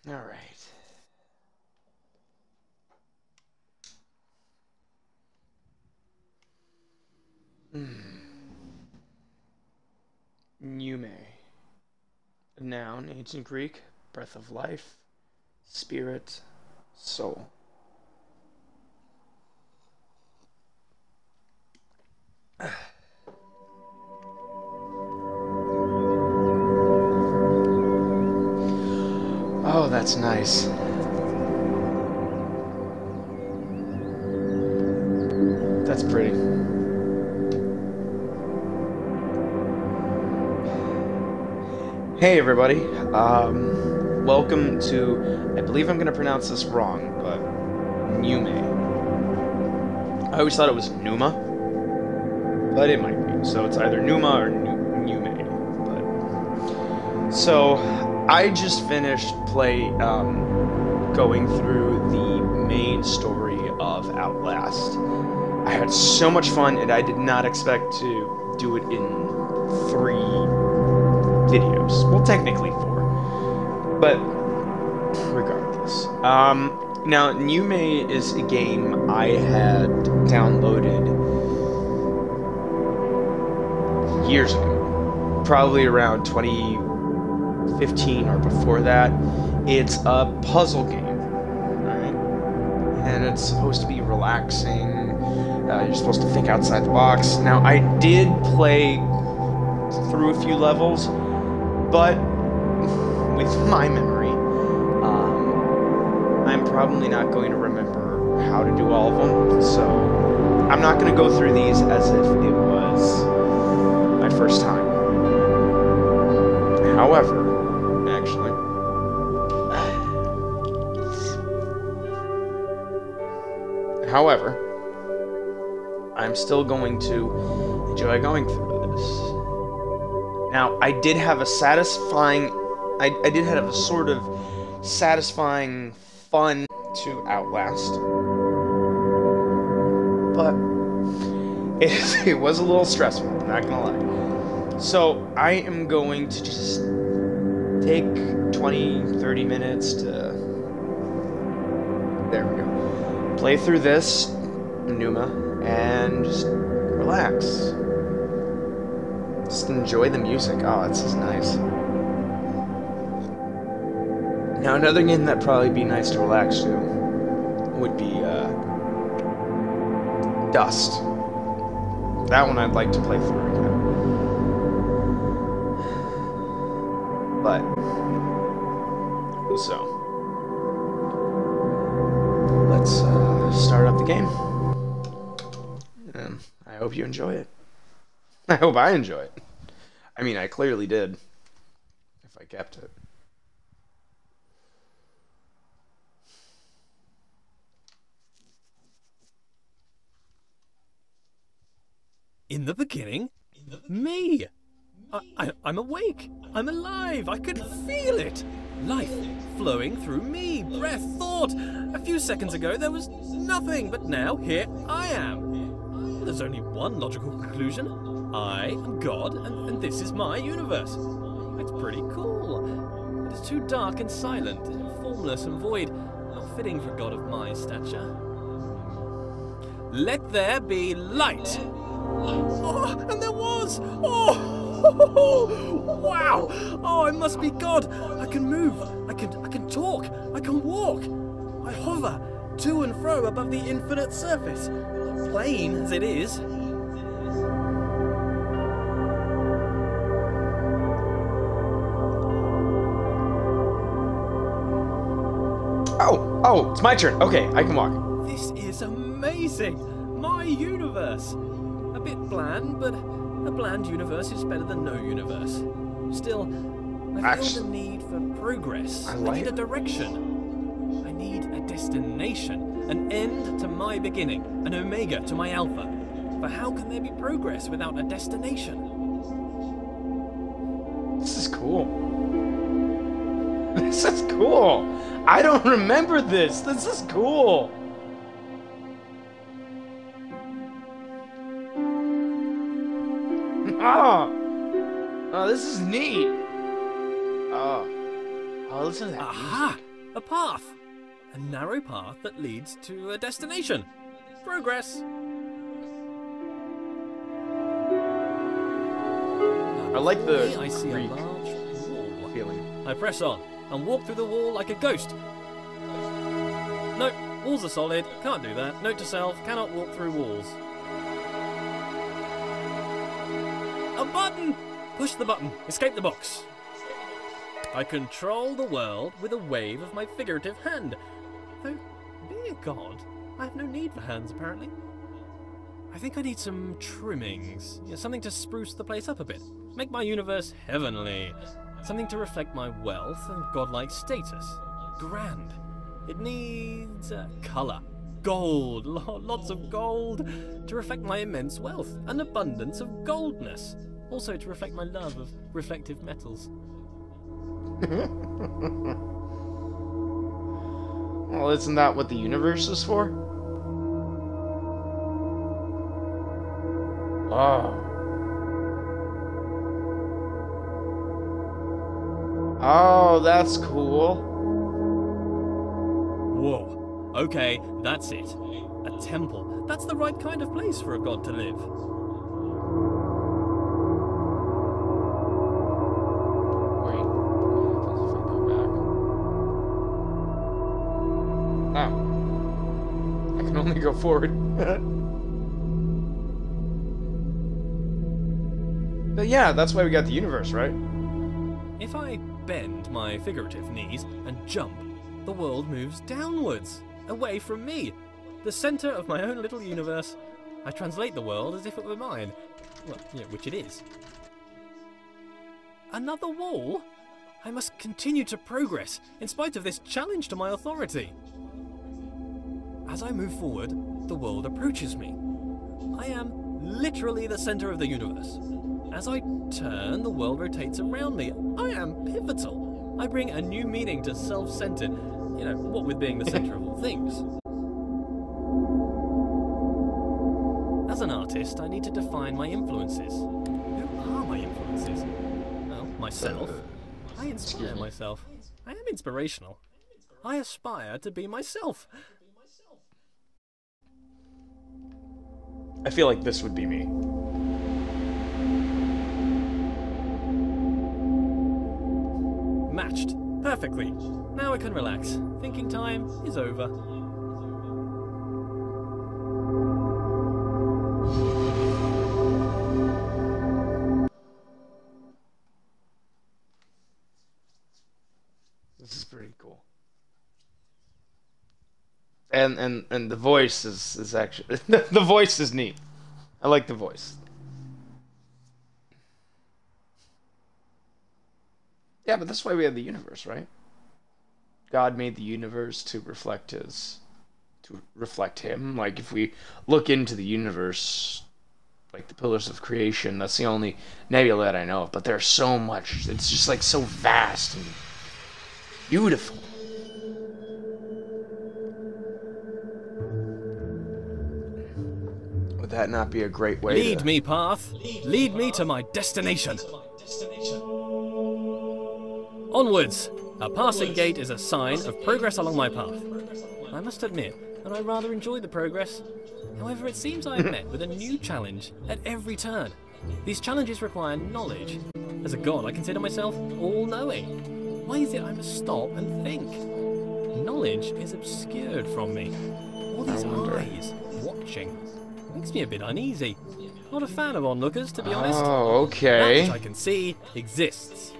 All right. Pnuema. Noun, ancient Greek, breath of life, spirit, soul. Oh, that's nice. That's pretty. Hey everybody, welcome to, I believe I'm going to pronounce this wrong, but Pnuema. I always thought it was Pneuma, but it might be. So it's either Pneuma or Pnuema. But so I just finished going through the main story of Outlast. I had so much fun, and I did not expect to do it in 3 videos. Well, technically 4. But regardless. Now, Pnuema is a game I had downloaded years ago. Probably around 2015 or before that. It's a puzzle game. Alright? And it's supposed to be relaxing. You're supposed to think outside the box. Now, I did play through a few levels, but with my memory, I'm probably not going to remember how to do all of them, so I'm not going to go through these as if it was my first time. However, actually, I'm still going to enjoy going through this. Now, I did have a satisfying, I did have a sort of satisfying fun to Outlast, but it was a little stressful, I'm not gonna lie. So, I am going to just take 20-30 minutes to, there we go, play through this, Pneuma, and just relax. Just enjoy the music. Oh, this is nice. Now, another game that'd probably be nice to relax to would be Dust. That one I'd like to play through again. But, so, let's start up the game. And I hope you enjoy it. I hope I enjoy it. I mean, I clearly did, if I kept it. In the beginning, me. I'm awake. I'm alive. I can feel it. Life flowing through me. Breath, thought. A few seconds ago, there was nothing, but now here I am. There's only one logical conclusion. I am God, and this is my universe. It's pretty cool. But it's too dark and silent, formless and void, not fitting for a god of my stature. Let there be light. Oh, and there was! Oh! Wow! Oh, I must be God! I can move, I can talk, I can walk. I hover to and fro above the infinite surface, plain as it is. Oh, it's my turn. Okay, I can walk. This is amazing! My universe! A bit bland, but a bland universe is better than no universe. Still, I feel the need for progress. I need a direction. I need a destination. An end to my beginning. An omega to my alpha. But how can there be progress without a destination? This is cool. This is cool. I don't remember this. This is cool. Oh, this is neat. Oh, listen to that music. A path. A narrow path that leads to a destination. Progress. I like the I see a Greek large wall. feeling. I press on and walk through the wall like a ghost. No, walls are solid. Can't do that. Note to self, cannot walk through walls. A button! Push the button. Escape the box. I control the world with a wave of my figurative hand. Though, being a god, I have no need for hands, apparently. I think I need some trimmings. Yeah, something to spruce the place up a bit. Make my universe heavenly. Something to reflect my wealth and godlike status. Grand. It needs colour. Gold. Lots of gold. To reflect my immense wealth. An abundance of goldness. Also to reflect my love of reflective metals. Well, isn't that what the universe is for? Oh. Oh, that's cool. Whoa. Okay, that's it. A temple. That's the right kind of place for a god to live. Wait. What happens if I go back? Oh. I can only go forward. But yeah, that's why we got the universe, right? If I bend my figurative knees and jump, the world moves downwards, away from me, the centre of my own little universe. I translate the world as if it were mine. Well, yeah, which it is. Another wall? I must continue to progress, in spite of this challenge to my authority. As I move forward, the world approaches me. I am literally the centre of the universe. As I turn, the world rotates around me. I am pivotal. I bring a new meaning to self-centered, you know, what with being the centre of all things. As an artist, I need to define my influences. Who are my influences? Well, myself. I inspire myself. I am inspirational. I aspire to be myself. I feel like this would be me. Matched. Perfectly. Now I can relax. Thinking time is over. This is pretty cool. And the voice is actually the voice is neat. I like the voice. Yeah, but that's why we have the universe, right? God made the universe to reflect him. Like, if we look into the universe, like the pillars of creation, that's the only nebula that I know of, but there's so much. It's just like so vast and beautiful. Would that not be a great way Lead me, path. Lead me to my destination. Onwards! A passing gate is a sign of progress along my path. I must admit that I rather enjoy the progress. However, it seems I am met with a new challenge at every turn. These challenges require knowledge. As a god, I consider myself all-knowing. Why is it I must stop and think? Knowledge is obscured from me. All these eyes watching makes me a bit uneasy. Not a fan of onlookers, to be honest. Oh, okay. That which I can see exists.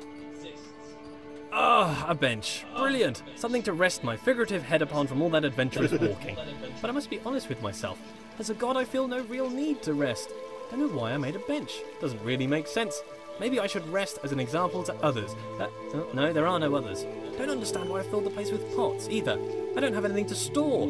Ah, a bench. Brilliant. Something to rest my figurative head upon from all that adventurous walking. But I must be honest with myself. As a god, I feel no real need to rest. Don't know why I made a bench. Doesn't really make sense. Maybe I should rest as an example to others. No, there are no others. Don't understand why I filled the place with pots, either. I don't have anything to store.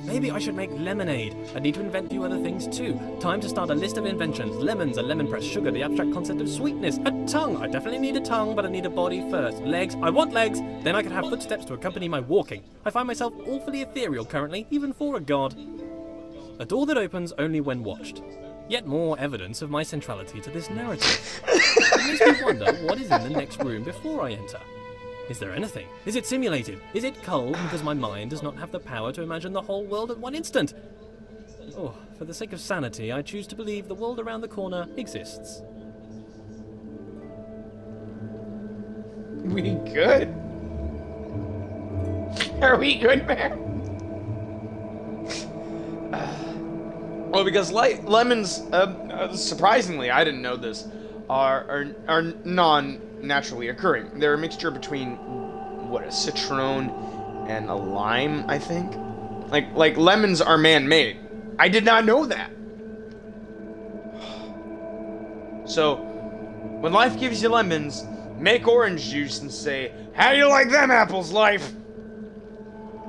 Maybe I should make lemonade. I need to invent a few other things too. Time to start a list of inventions. Lemons, a lemon press, sugar, the abstract concept of sweetness. A tongue. I definitely need a tongue, but I need a body first. Legs. I want legs. Then I can have footsteps to accompany my walking. I find myself awfully ethereal currently, even for a god. A door that opens only when watched. Yet more evidence of my centrality to this narrative. It makes me wonder what is in the next room before I enter. Is there anything? Is it simulated? Is it cold because my mind does not have the power to imagine the whole world at one instant? Oh, for the sake of sanity, I choose to believe the world around the corner exists. We good? Are we good, man? Well, because lemons, surprisingly, I didn't know this, are non-naturally occurring. They're a mixture between, what, a citron and a lime, I think? Like lemons are man-made. I did not know that. So, when life gives you lemons, make orange juice and say, how do you like them apples, life?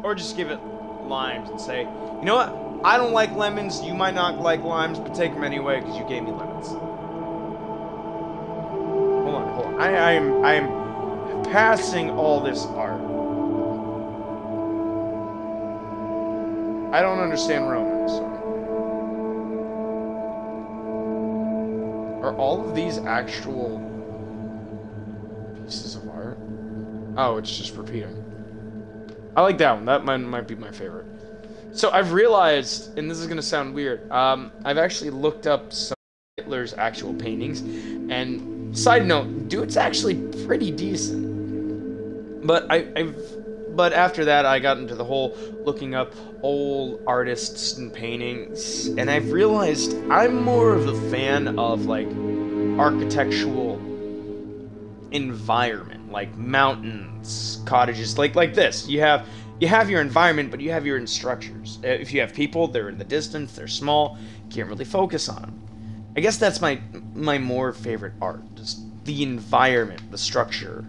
Or just give it limes and say, you know what? I don't like lemons, you might not like limes, but take them anyway because you gave me lemons. Hold on. I am passing all this art. I don't understand Roman, so. Are all of these actual pieces of art? Oh, it's just repeating. I like that one. That might be my favorite. So I've realized, and this is going to sound weird, I've actually looked up some of Hitler's actual paintings, and side note, dude's actually pretty decent. But but after that, I got into the whole looking up old artists and paintings, and I've realized I'm more of a fan of, like, architectural environment, like mountains, cottages, like this. You have your environment, but you have your structures. If you have people, they're in the distance, they're small, you can't really focus on them. I guess that's my more favorite art, just the environment, the structure.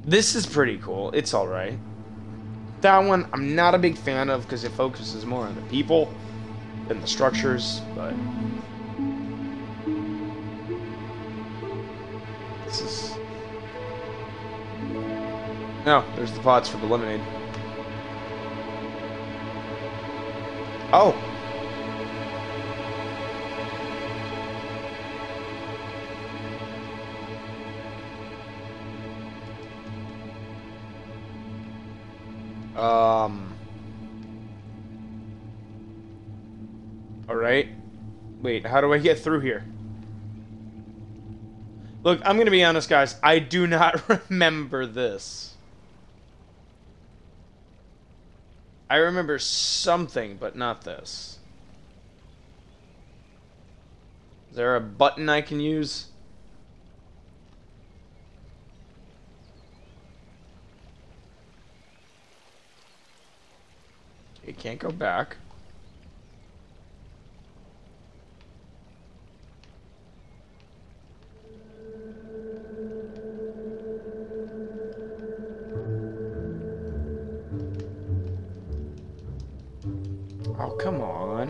This is pretty cool. It's alright. That one, I'm not a big fan of because it focuses more on the people than the structures, but this is... No, there's the pots for the lemonade. Oh! Alright. Wait, how do I get through here? Look, I'm gonna be honest, guys. I do not remember this. I remember something, but not this. Is there a button I can use? You can't go back. Oh, come on.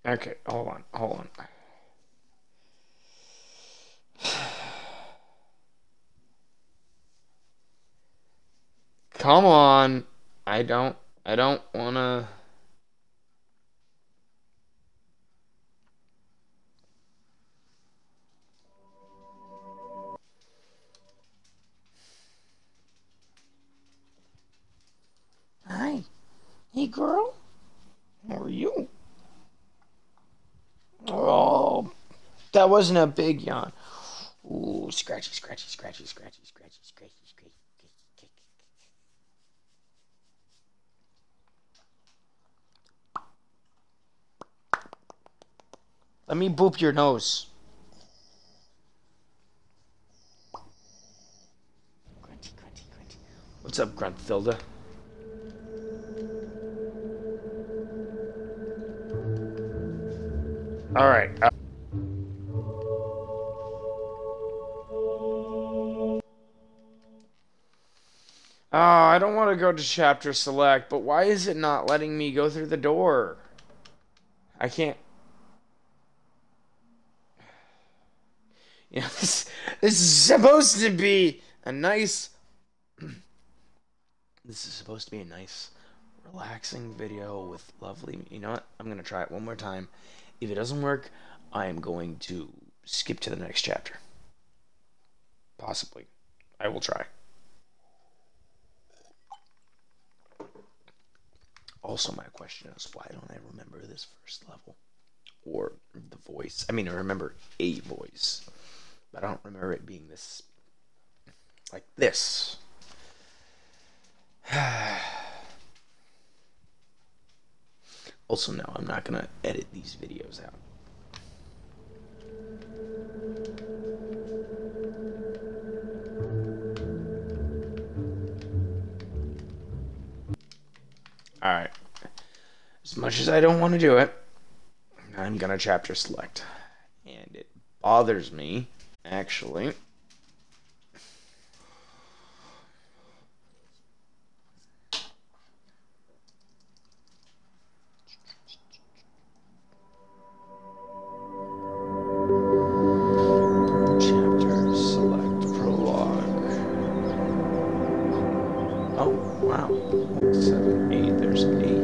Okay, hold on. Come on. I don't wanna... Hi. Hey, girl. How are you? Oh, that wasn't a big yawn. Ooh, scratchy. Let me boop your nose. Grunty. What's up, Grunthilda? All right. Oh, I don't want to go to chapter select, but why is it not letting me go through the door? I can't. You know, this is supposed to be a nice This is supposed to be a nice, relaxing video with lovely... You know what? I'm going to try it one more time. If it doesn't work, I am going to skip to the next chapter. Possibly. I will try. Also, my question is, why don't I remember this first level? Or the voice. I mean, I remember a voice. But I don't remember it being this... like this. Also, no, I'm not going to edit these videos out. Alright. As much as I don't want to do it, I'm going to chapter select. And it bothers me, actually. Chapter select prologue. Oh, wow. 7, 8, there's 8.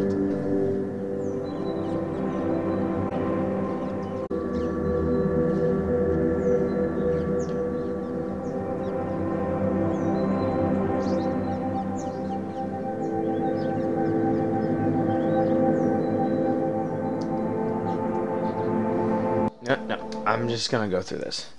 No, I'm just gonna go through this.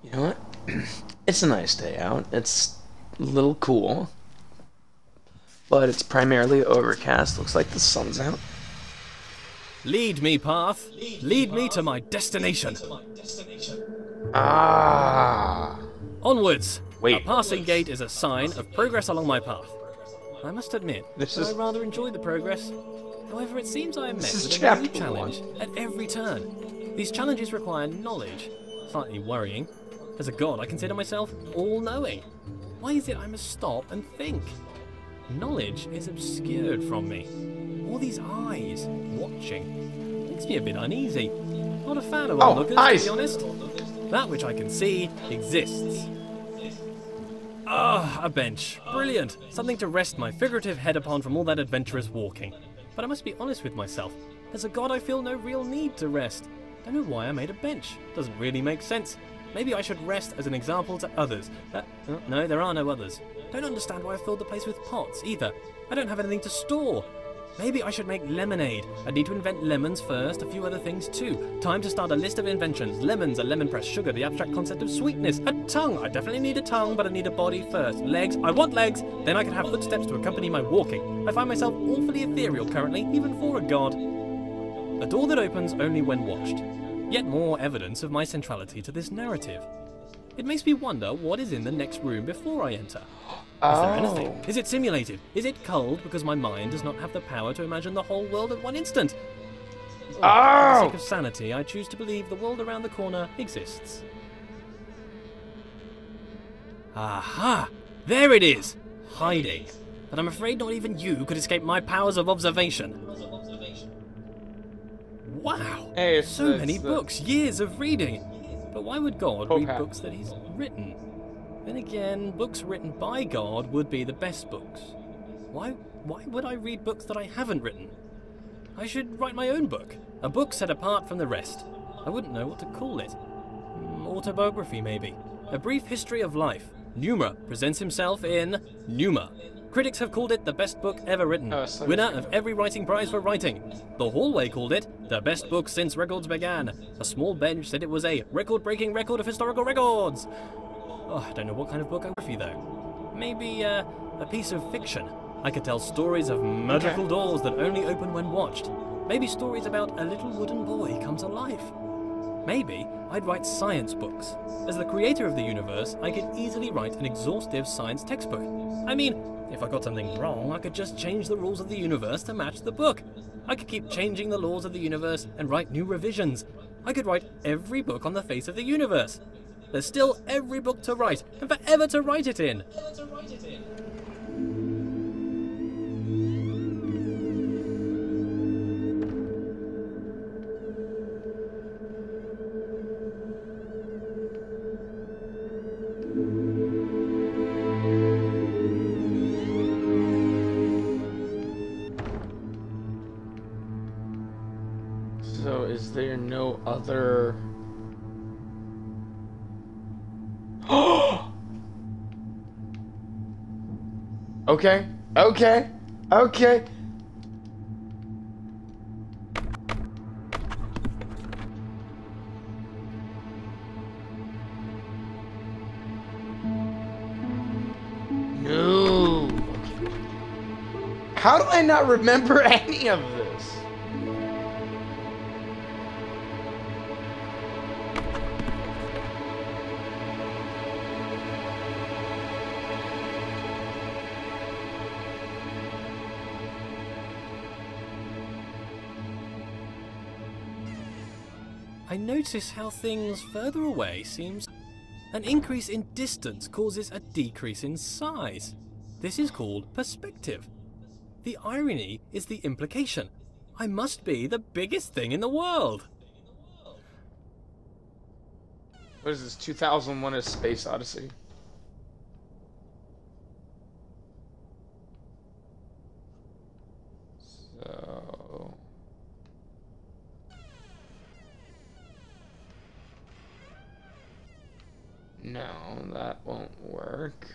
You know what? It's a nice day out. It's a little cool. But it's primarily overcast. Looks like the sun's out. Lead me, path. Lead me to my destination. Ah. Onwards. Wait. A passing gate is a sign of progress along my path. I must admit, This I is- rather enjoy the progress. However, it seems I am met is with a new chapter challenge at every turn. These challenges require knowledge. Slightly worrying. As a god, I consider myself all-knowing. Why is it I must stop and think? Knowledge is obscured from me. All these eyes watching makes me a bit uneasy. Not a fan of onlookers, eyes. to be honest. That which I can see exists. Ah, a bench. Brilliant. Something to rest my figurative head upon from all that adventurous walking. But I must be honest with myself. As a god, I feel no real need to rest. Don't know why I made a bench. Doesn't really make sense. Maybe I should rest as an example to others. No, there are no others. Don't understand why I filled the place with pots, either. I don't have anything to store. Maybe I should make lemonade. I need to invent lemons first, a few other things too. Time to start a list of inventions. Lemons, a lemon press, sugar, the abstract concept of sweetness. A tongue. I definitely need a tongue, but I need a body first. Legs. I want legs. Then I can have footsteps to accompany my walking. I find myself awfully ethereal currently, even for a god. A door that opens only when watched. Yet more evidence of my centrality to this narrative. It makes me wonder what is in the next room before I enter. Is there anything? Is it simulated? Is it culled because my mind does not have the power to imagine the whole world at one instant? For the sake of sanity, I choose to believe the world around the corner exists. Aha! There it is! Hiding. But I'm afraid not even you could escape my powers of observation. Wow! Hey, So many books, years of reading. But why would God read Okay. books that he's written? Then again, books written by God would be the best books. Why would I read books that I haven't written? I should write my own book. A book set apart from the rest. I wouldn't know what to call it. Autobiography, maybe. A brief history of life. Pnuema presents himself in Pneuma. Critics have called it the best book ever written. Oh, so Winner of every writing prize for writing. The Hallway called it the best book since records began. A small bench said it was a record-breaking record of historical records. Oh, I don't know what kind of bookography though. Maybe a piece of fiction. I could tell stories of magical doors that only open when watched. Maybe stories about a little wooden boy come to life. Maybe I'd write science books. As the creator of the universe, I could easily write an exhaustive science textbook. I mean, if I got something wrong, I could just change the rules of the universe to match the book. I could keep changing the laws of the universe and write new revisions. I could write every book on the face of the universe. There's still every book to write, and forever to write it in. So is there no other... Okay, okay, okay. No. How do I not remember any of this? I notice how things further away seems... An increase in distance causes a decrease in size. This is called perspective. The irony is the implication. I must be the biggest thing in the world. What is this, 2001: A Space Odyssey? So... No, that won't work.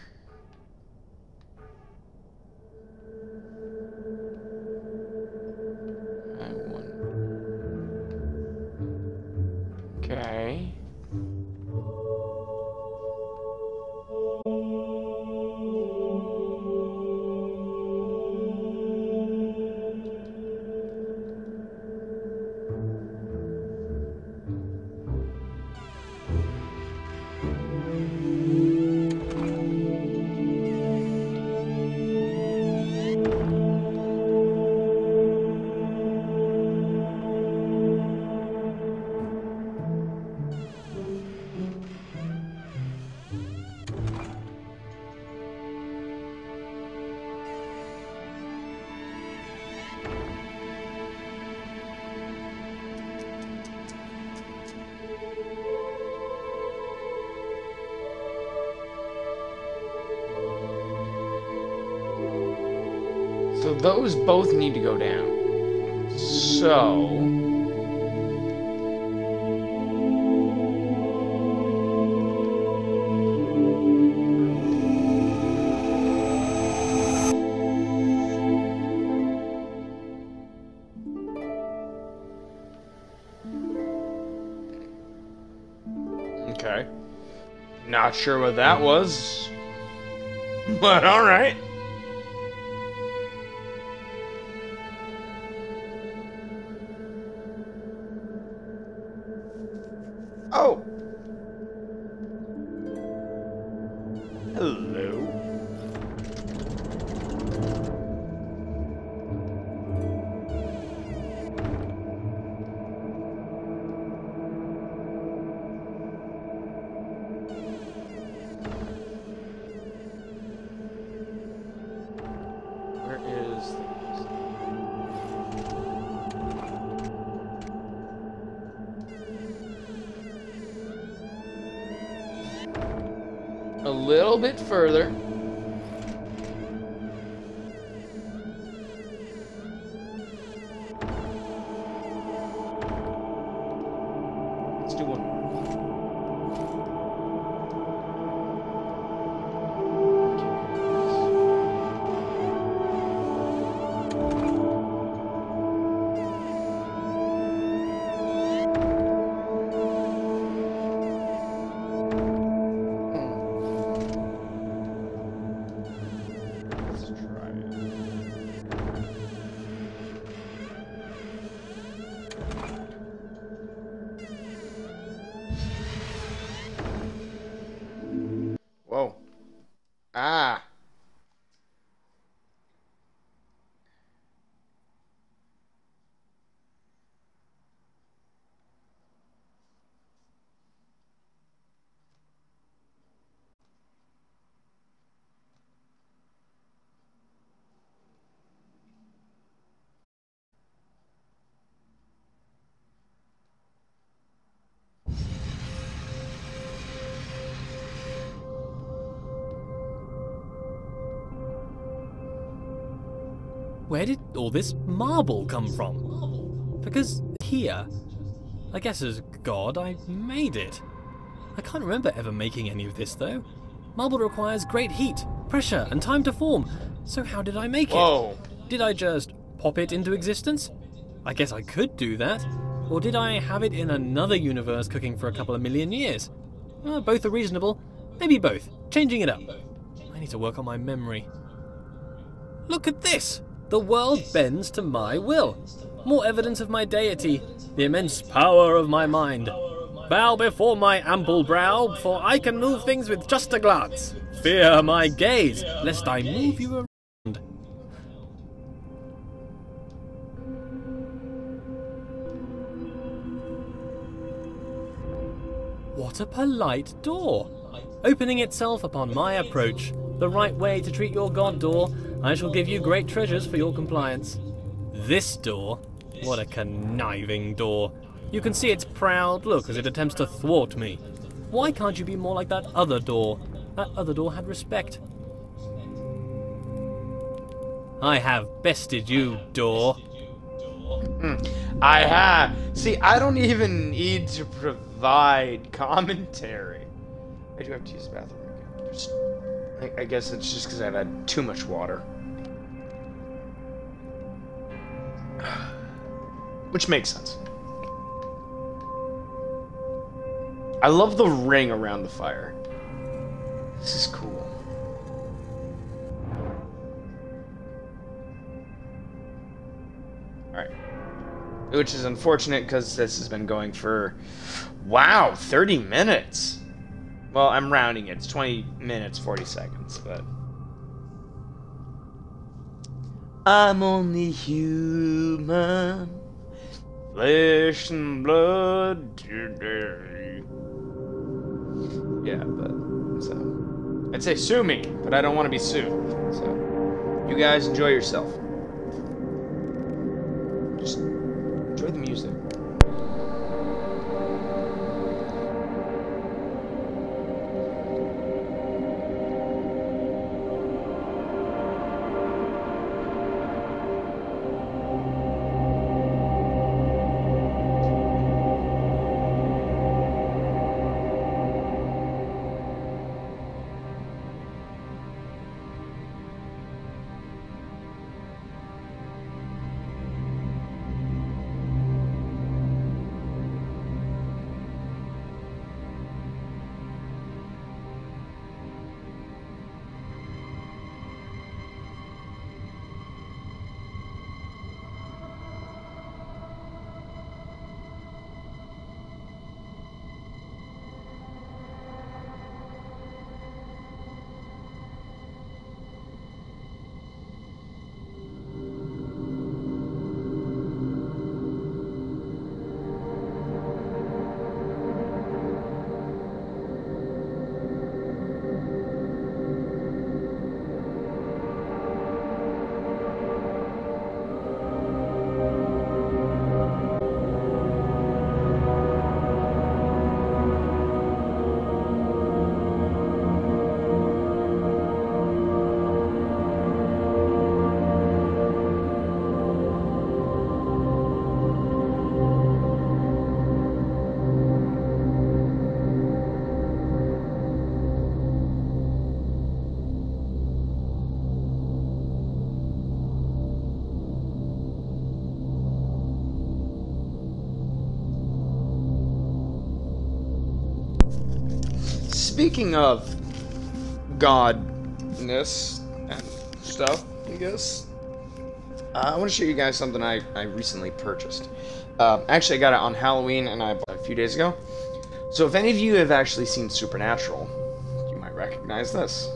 I want... Okay. So those both need to go down. So... Okay. Not sure what that was. But alright. Oh. Hello. Where is a little bit further. Let's do one more. Let's try it. Whoa. Ah. Where did all this marble come from? Because here, I guess as God, I made it. I can't remember ever making any of this, though. Marble requires great heat, pressure, and time to form. So how did I make it? Did I just pop it into existence? I guess I could do that. Or did I have it in another universe cooking for a couple of million years? Both are reasonable. Maybe both. Changing it up. I need to work on my memory. Look at this! The world bends to my will. More evidence of my deity, the immense power of my mind. Bow before my ample brow, for I can move things with just a glance. Fear my gaze, lest I move you around. What a polite door! Opening itself upon my approach. The right way to treat your god, door. I shall give you great treasures for your compliance. This door? What a conniving door. You can see its proud look as it attempts to thwart me. Why can't you be more like that other door? That other door had respect. I have bested you, door. I have. See, I don't even need to provide commentary. I do have to use the bathroom again. I guess it's just because I've had too much water. Which makes sense. I love the ring around the fire. This is cool. Alright. Which is unfortunate because this has been going for, wow, 30 minutes. Well, I'm rounding it. It's 20 minutes, 40 seconds, but... I'm only human, flesh and blood today. Yeah, but, so... I'd say sue me, but I don't want to be sued, so... You guys enjoy yourself. Just enjoy the music. Speaking of godness and stuff, I guess, I want to show you guys something I recently purchased. Actually, I got it on Halloween, and I bought it a few days ago. So if any of you have actually seen Supernatural, you might recognize this.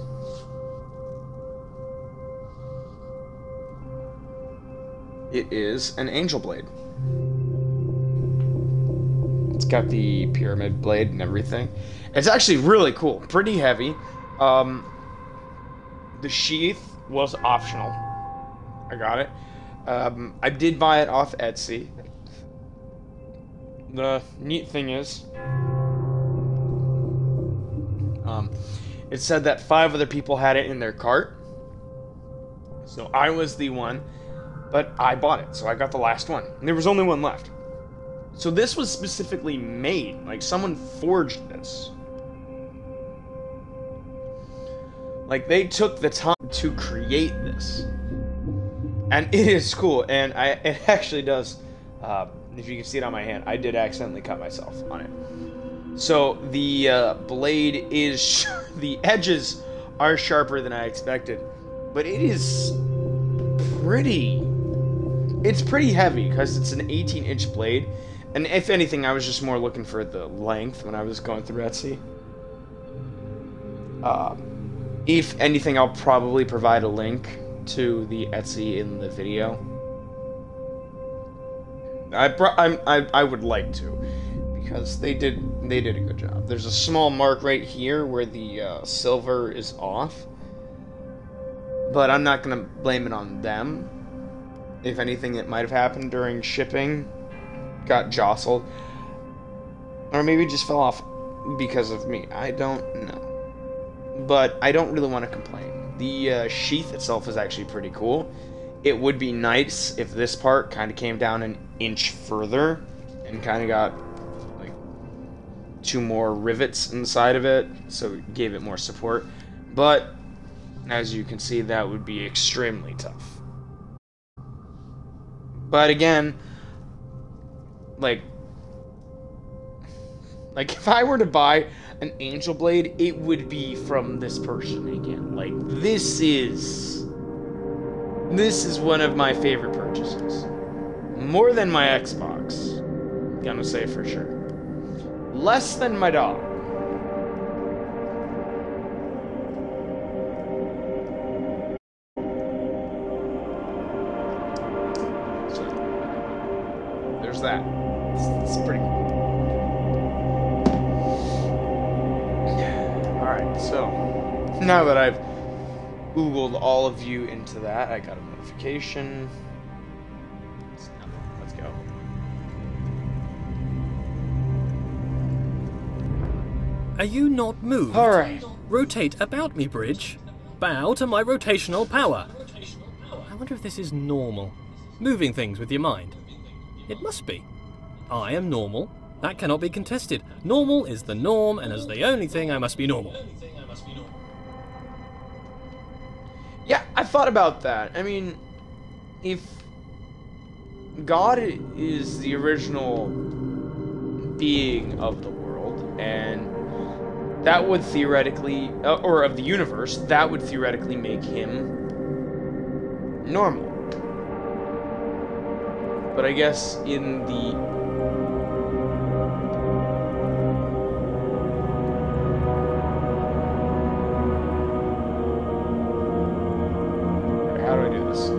It is an angel blade. It's got the pyramid blade and everything. It's actually really cool. Pretty heavy. The sheath was optional. I got it. I did buy it off Etsy. The neat thing is, it said that 5 other people had it in their cart. So I was the one But I bought it, so I got the last one. And there was only one left. So this was specifically made. Like, someone forged this. Like, they took the time to create this. And it is cool. And it actually does... if you can see it on my hand, I did accidentally cut myself on it. So, the blade is... the edges are sharper than I expected. But it is pretty... It's pretty heavy, because it's an 18-inch blade. And if anything, I was just more looking for the length when I was going through Etsy. If anything, I'll probably provide a link to the Etsy in the video. I would like to, because they did a good job. There's a small mark right here where the silver is off, but I'm not gonna blame it on them. If anything, it might have happened during shipping, got jostled, or maybe it just fell off because of me. I don't know, but I don't really want to complain. The sheath itself is actually pretty cool. It would be nice if this part kind of came down an inch further and kind of got like 2 more rivets inside of it, so it gave it more support. But as you can see, that would be extremely tough. But again, like if I were to buy an angel blade, it would be from this person again. Like, this is one of my favorite purchases. More than my Xbox. Gonna say for sure. Less than my dog. So, there's that. It's pretty cool. Alright, so now that I've Googled all of you into that, I got a notification. Let's go. Are you not moved? Alright. Rotate about me, bridge. Bow to my rotational power. I wonder if this is normal. Moving things with your mind. It must be. I am normal. That cannot be contested. Normal is the norm, and as the only thing, I must be normal. Yeah, I thought about that. I mean, if God is the original being of the world, and that would theoretically, or of the universe, that would theoretically make him normal. But I guess in the... How do I do this?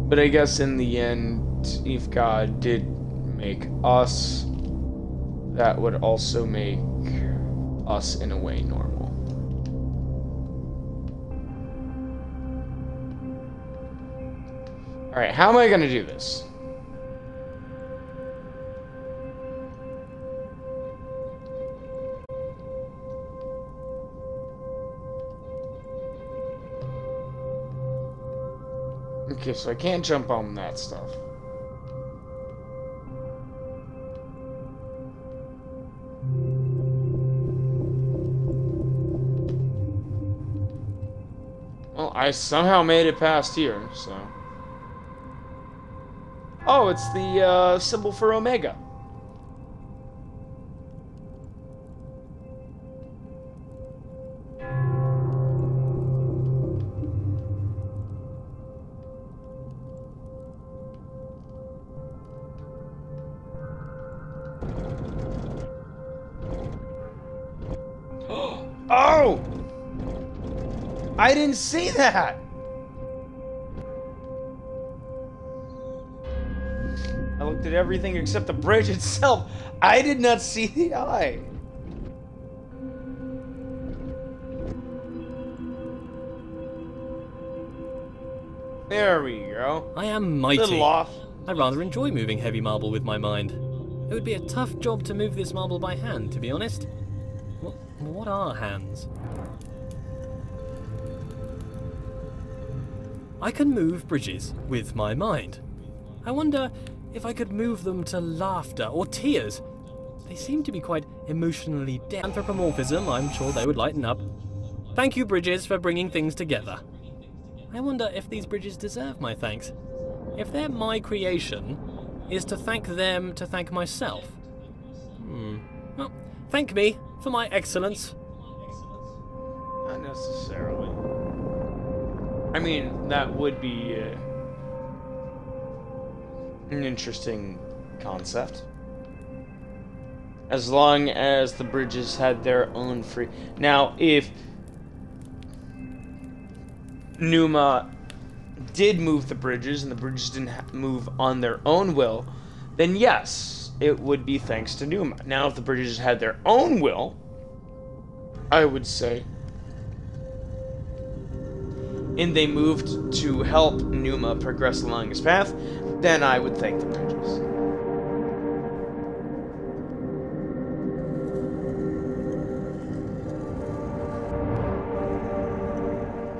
But I guess in the end, if God did make us, that would also make us in a way normal. Alright, how am I gonna do this? Okay, so I can't jump on that stuff. Well, I somehow made it past here, so... Oh, it's the symbol for Omega. Oh! I didn't see that! I looked at everything except the bridge itself. I did not see the eye. There we go. I am mighty. Little off. I rather enjoy moving heavy marble with my mind. It would be a tough job to move this marble by hand, to be honest. What are hands? I can move bridges with my mind. I wonder if I could move them to laughter or tears. They seem to be quite emotionally dense. Anthropomorphism, I'm sure they would lighten up. Thank you, bridges, for bringing things together. I wonder if these bridges deserve my thanks. If they're my creation, is to thank them to thank myself? Well, thank me for my excellence. Not necessarily. I mean, that would be an interesting concept. As long as the bridges had their own free... Now, if Pnuema did move the bridges and the bridges didn't move on their own will, then yes, it would be thanks to Pnuema. Now, if the bridges had their own will, I would say, and they moved to help Pnuema progress along his path, then I would thank the bridges.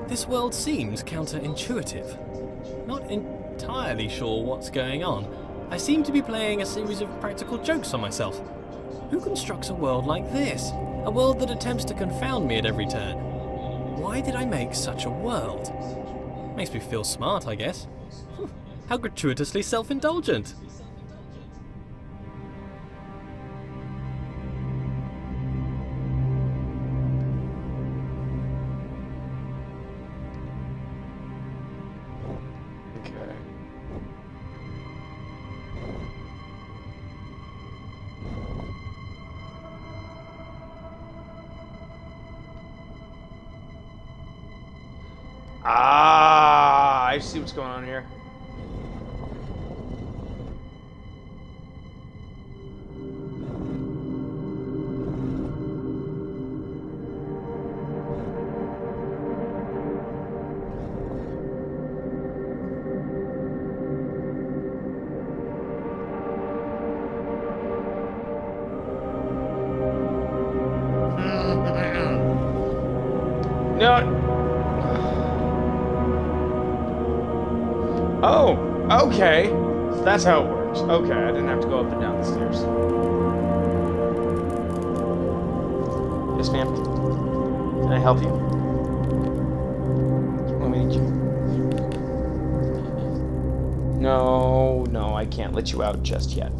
This world seems counterintuitive. Not entirely sure what's going on. I seem to be playing a series of practical jokes on myself. Who constructs a world like this? A world that attempts to confound me at every turn. Why did I make such a world? Makes me feel smart, I guess. How gratuitously self-indulgent. Ah, I see what's going on here. No. Oh, okay. So that's how it works. Okay, I didn't have to go up and down the stairs. Yes, ma'am. Can I help you? Let me you. No, I can't let you out just yet.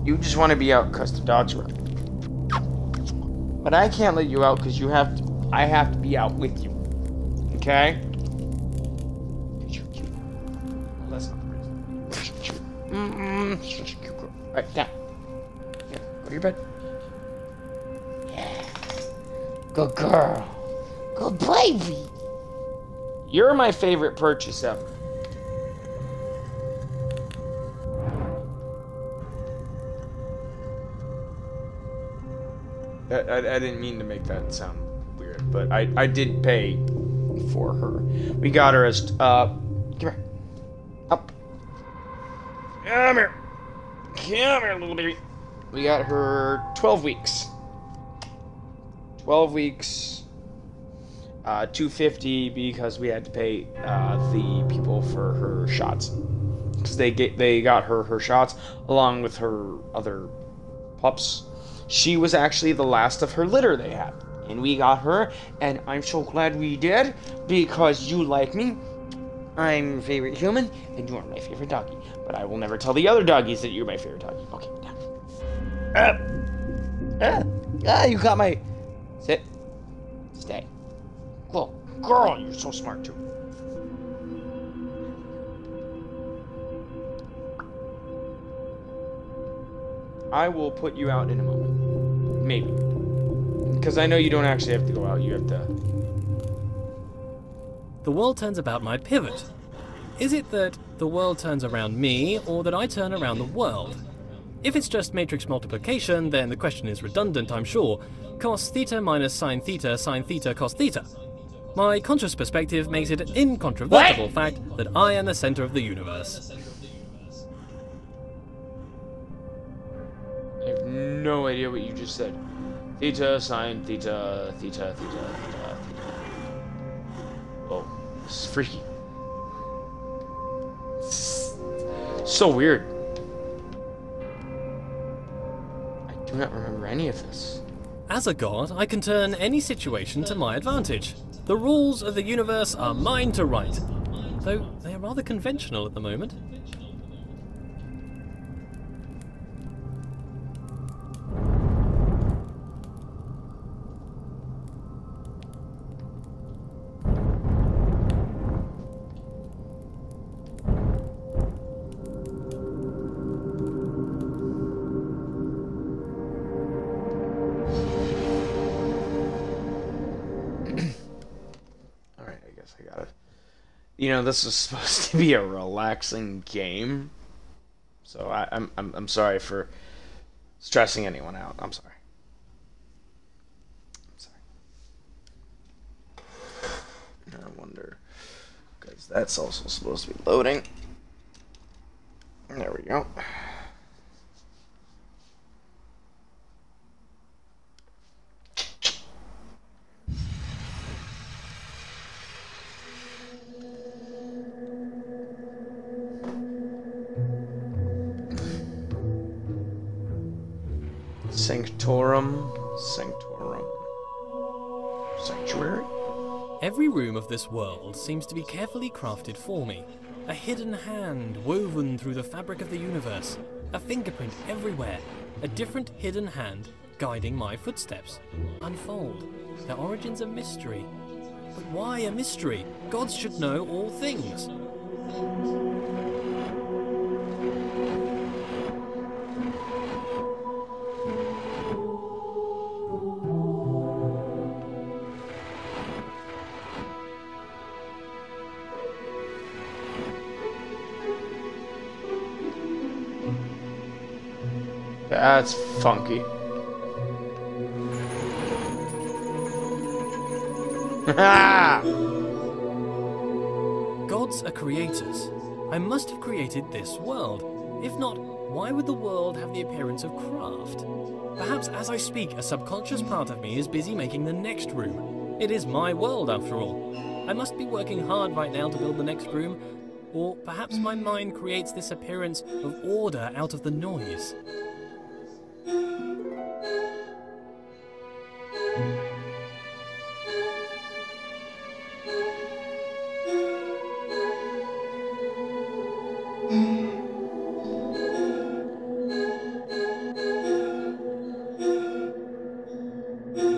You just want to be out because the dog's around. But I can't let you out because I have to be out with you. Okay? That's not the reason. Right, down. Here, go to your bed. Yeah. Good girl. Good baby. You're my favorite purchase ever. I didn't mean to make that sound weird, but I did pay for her. We got her as, come here. Up. Come here. Come here, little baby. We got her 12 weeks. 12 weeks. $250 because we had to pay the people for her shots. Because they got her shots along with her other pups. She was actually the last of her litter they had. And we got her, and I'm so glad we did, because you like me. I'm your favorite human, and you are my favorite doggy. But I will never tell the other doggies that you're my favorite doggy. Okay, down. You got my... Sit. Stay. Cool. Girl, you're so smart, too. I will put you out in a moment. Maybe. Because I know you don't actually have to go out. You have to... The world turns about my pivot. Is it that the world turns around me, or that I turn around the world? If it's just matrix multiplication, then the question is redundant, I'm sure. Cos theta minus sine theta cos theta. My conscious perspective makes it an incontrovertible fact that I am the center of the universe. I have no idea what you just said. Theta, sine, theta, theta, theta, theta, theta. Oh, this is freaky. So weird. I do not remember any of this. As a god, I can turn any situation to my advantage. The rules of the universe are mine to write, though they are rather conventional at the moment. You know, this is supposed to be a relaxing game, so I'm sorry for stressing anyone out. I'm sorry. I wonder, because that's also supposed to be loading. There we go. Sanctuary? Every room of this world seems to be carefully crafted for me. A hidden hand woven through the fabric of the universe. A fingerprint everywhere. A different hidden hand guiding my footsteps. Unfold. Their origins a mystery. But why a mystery? Gods should know all things. That's funky. Gods are creators. I must have created this world. If not, why would the world have the appearance of craft? Perhaps as I speak, a subconscious part of me is busy making the next room. It is my world, after all. I must be working hard right now to build the next room, or perhaps my mind creates this appearance of order out of the noise.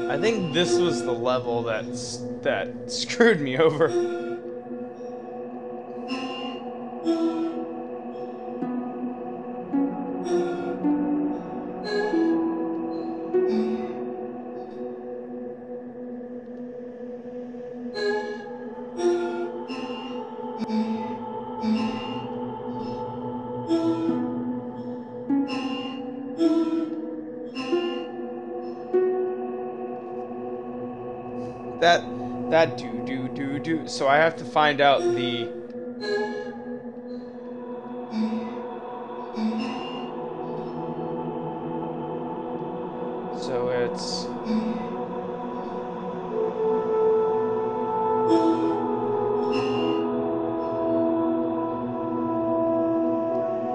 I think this was the level that screwed me over. That do. So I have to find out the... So it's...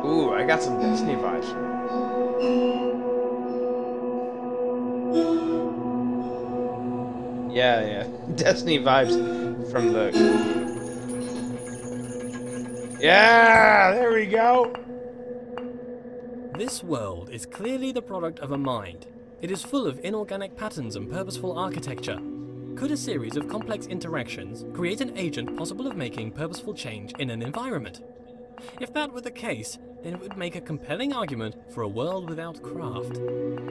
Ooh, I got some Disney vibes. Yeah. Destiny vibes from the... Yeah, there we go! This world is clearly the product of a mind. It is full of inorganic patterns and purposeful architecture. Could a series of complex interactions create an agent possible of making purposeful change in an environment? If that were the case, then it would make a compelling argument for a world without craft.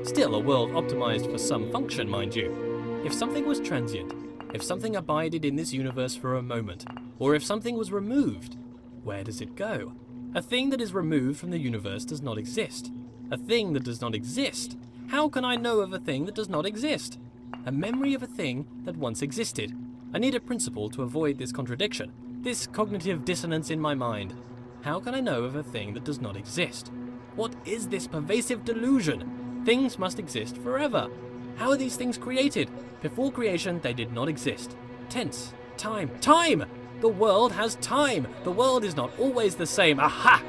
Still, a world optimized for some function, mind you. If something was transient, if something abided in this universe for a moment, or if something was removed, where does it go? A thing that is removed from the universe does not exist. A thing that does not exist? How can I know of a thing that does not exist? A memory of a thing that once existed. I need a principle to avoid this contradiction, this cognitive dissonance in my mind. How can I know of a thing that does not exist? What is this pervasive delusion? Things must exist forever. How are these things created? Before creation, they did not exist. Tense. Time. Time! The world has time. The world is not always the same. Aha!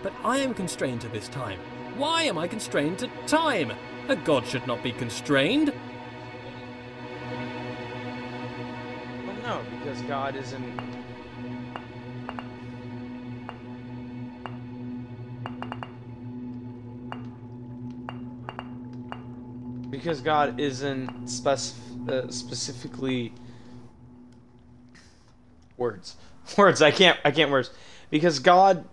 But I am constrained to this time. Why am I constrained to time? A god should not be constrained. Well, no, because God isn't... Because God isn't specifically... Words. I can't words. Because God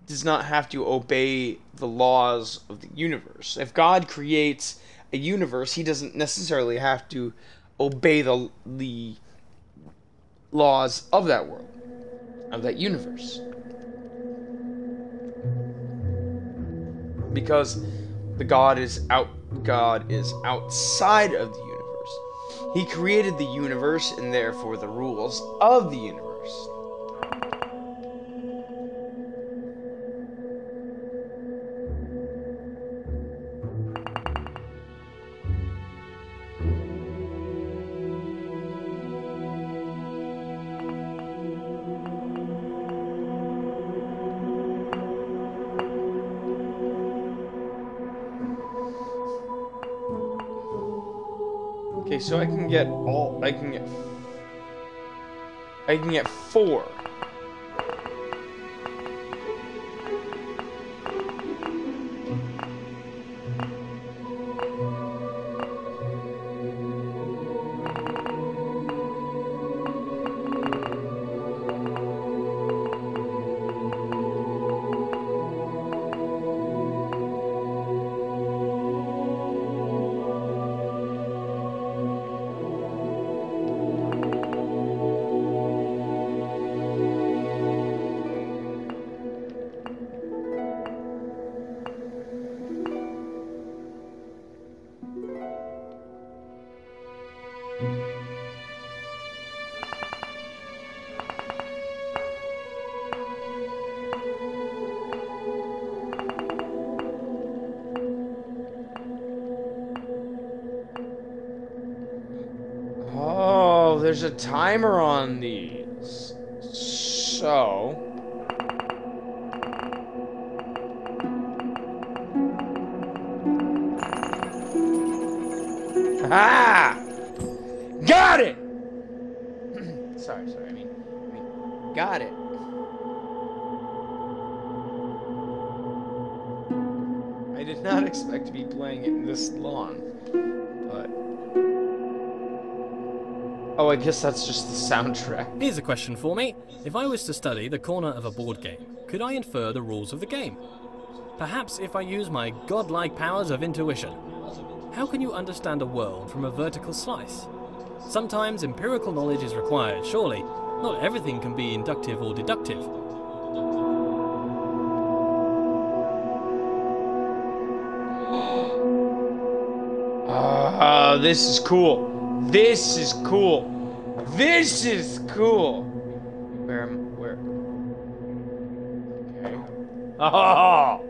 does not have to obey the laws of the universe. If God creates a universe, he doesn't necessarily have to obey the laws of that world, of that universe. Because God is outside of the universe. He created the universe and therefore the rules of the universe. Okay, so I can get 4. Oh, there's a timer on these. So... Ah! Got it! sorry, I mean, got it. I did not expect to be playing it this long, but... Oh, I guess that's just the soundtrack. Here's a question for me. If I was to study the corner of a board game, could I infer the rules of the game? Perhaps if I use my godlike powers of intuition. How can you understand a world from a vertical slice? Sometimes empirical knowledge is required, surely. Not everything can be inductive or deductive. This is cool. This is cool. This is cool. Where? Okay. Oh!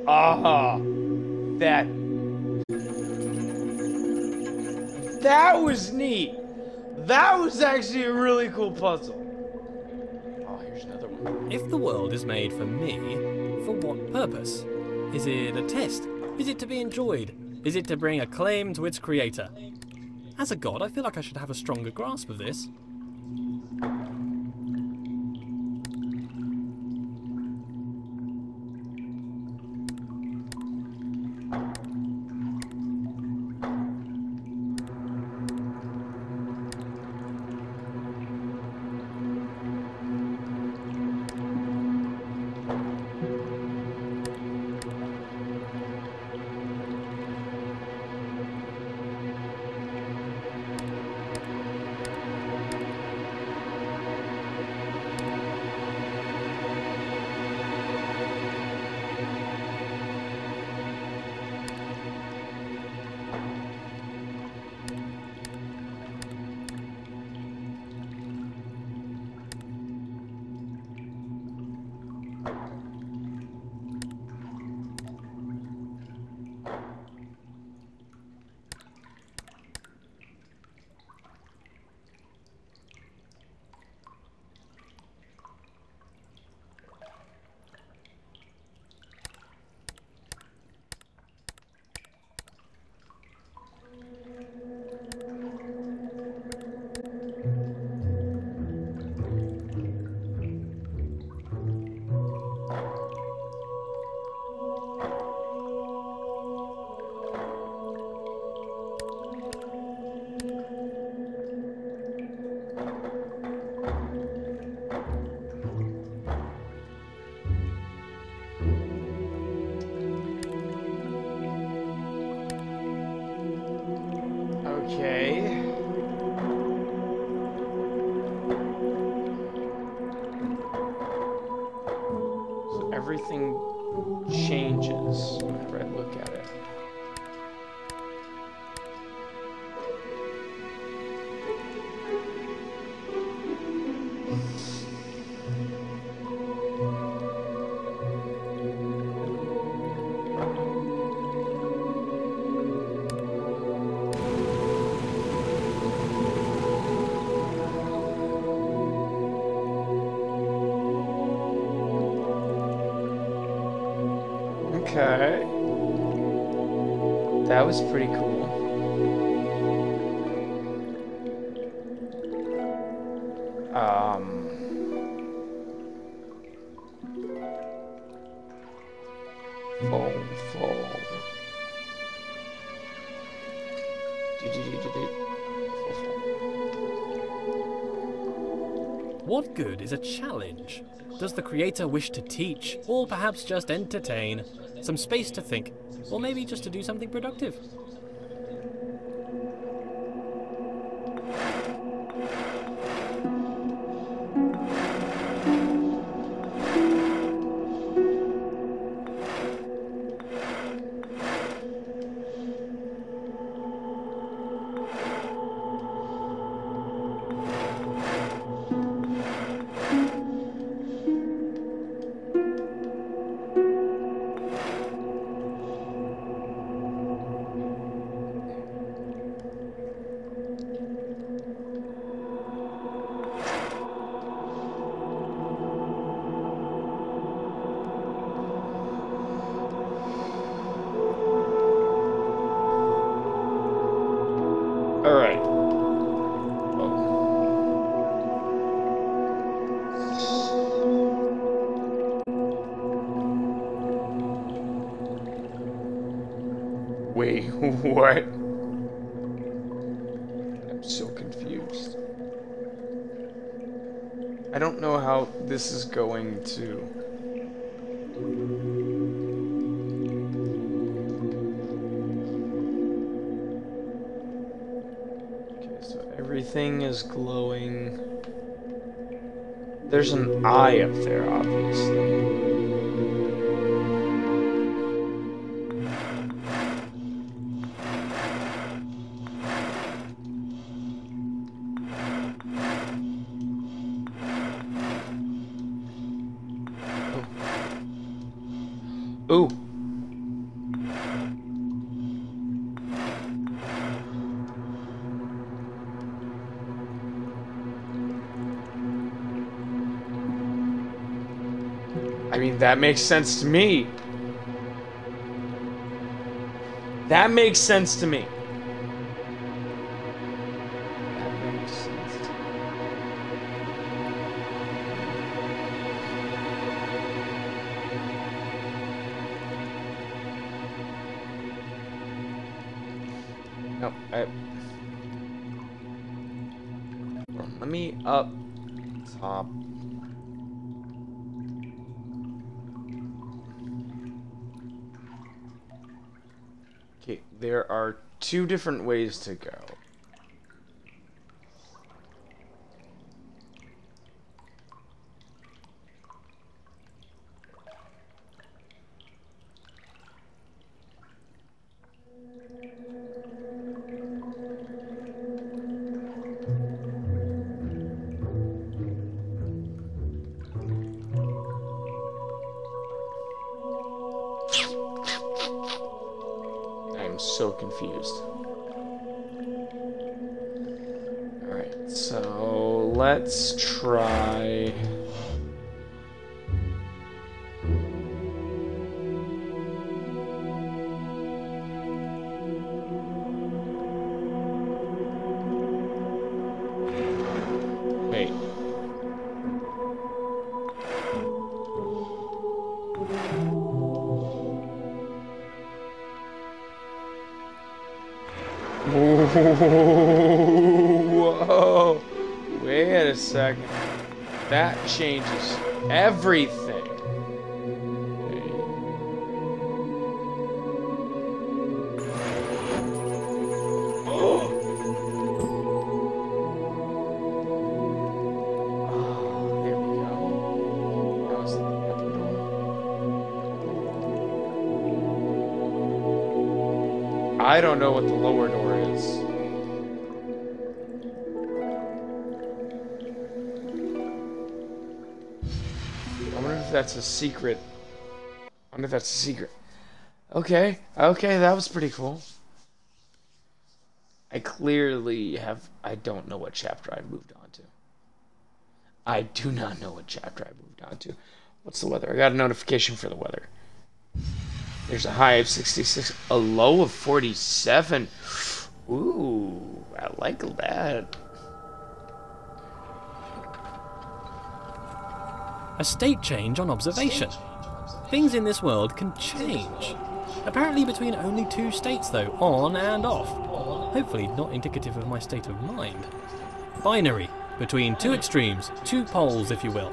Ah, that was neat. That was actually a really cool puzzle. Oh, here's another one. If the world is made for me, for what purpose? Is it a test? Is it to be enjoyed? Is it to bring acclaim to its creator? As a god, I feel like I should have a stronger grasp of this. Okay. That was pretty cool. Fall. What good is a challenge? Does the creator wish to teach, or perhaps just entertain? Some space to think, or maybe just to do something productive? Alright. Wait, what? I'm so confused. I don't know how this is going to... Everything is glowing. There's an eye up there, obviously. Oh. Ooh. I mean, that makes sense to me. That makes sense to me. That makes sense to me. No, let me up top. Okay, there are two different ways to go. I'm so confused. Alright, so let's try... Wait. Whoa! Wait a second. That changes everything. There we go. That was the upper door. I don't know what the lower door is. I wonder if that's a secret. I wonder if that's a secret. Okay, that was pretty cool. I clearly have... I don't know what chapter I've moved on to. I do not know what chapter I moved on to. What's the weather? I got a notification for the weather. There's a high of 66, a low of 47. Ooh, I like that. A state change on observation. Things in this world can change. Apparently between only 2 states though, on and off. Hopefully not indicative of my state of mind. Binary, between 2 extremes, 2 poles if you will.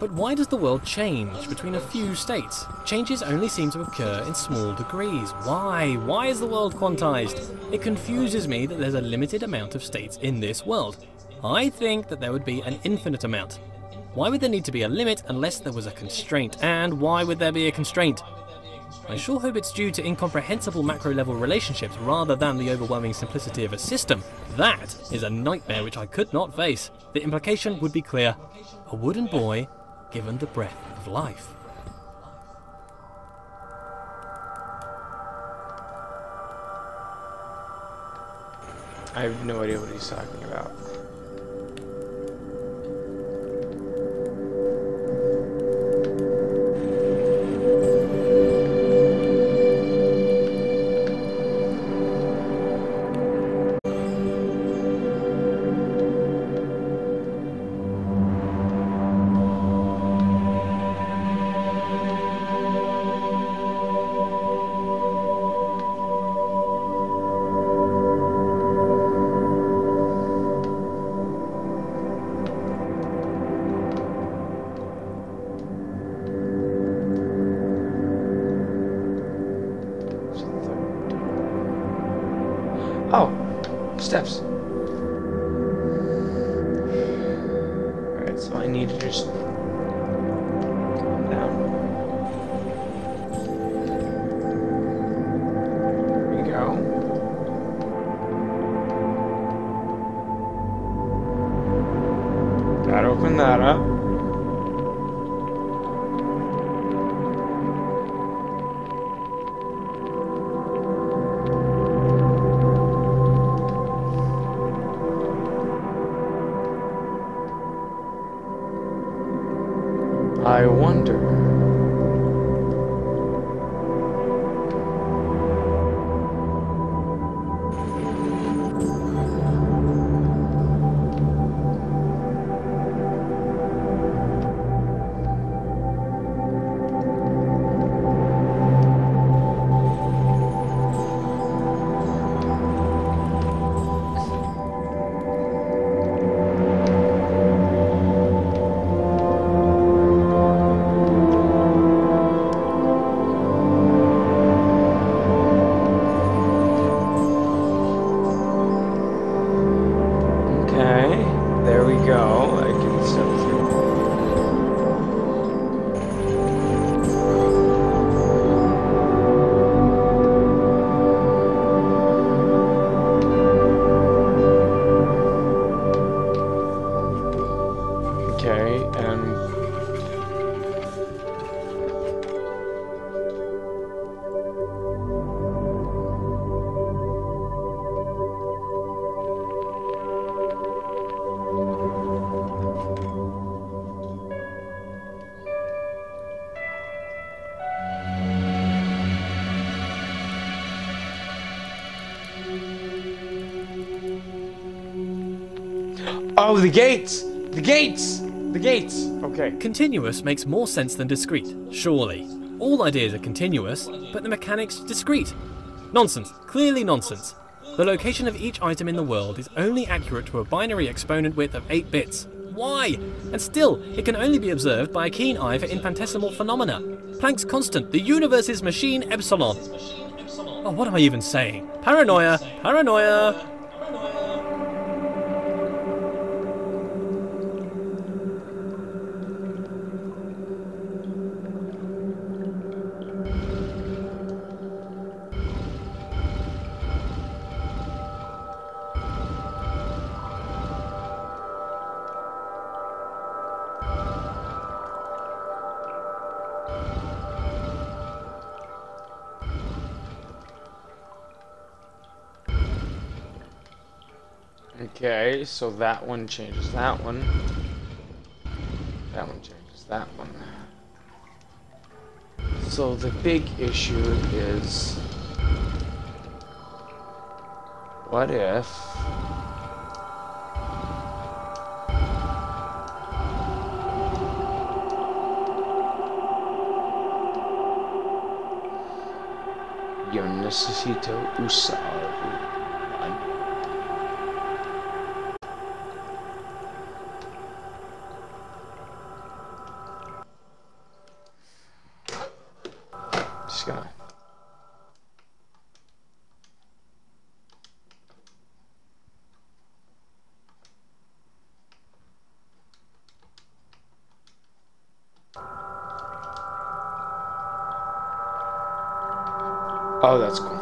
But why does the world change between a few states? Changes only seem to occur in small degrees. Why? Why is the world quantized? It confuses me that there's a limited amount of states in this world. I think that there would be an infinite amount. Why would there need to be a limit unless there was a constraint? And why would there be a constraint? I sure hope it's due to incomprehensible macro-level relationships rather than the overwhelming simplicity of a system. That is a nightmare which I could not face. The implication would be clear. A wooden boy given the breath of life. I have no idea what he's talking about. Oh, steps. Alright, so I need to just calm down. There we go. Gotta open that up. I wonder. There we go. I can step through. Okay, and oh, the gates! The gates! The gates! Okay. Continuous makes more sense than discrete, surely. All ideas are continuous, but the mechanics discrete. Nonsense. Clearly nonsense. The location of each item in the world is only accurate to a binary exponent width of 8 bits. Why? And still, it can only be observed by a keen eye for infinitesimal phenomena. Planck's constant, the universe's machine epsilon. Oh, what am I even saying? Paranoia! Paranoia! Okay, so that one changes that one. That one changes that one. So the big issue is, what if yo necesito usar one? Just gonna. Oh, that's cool.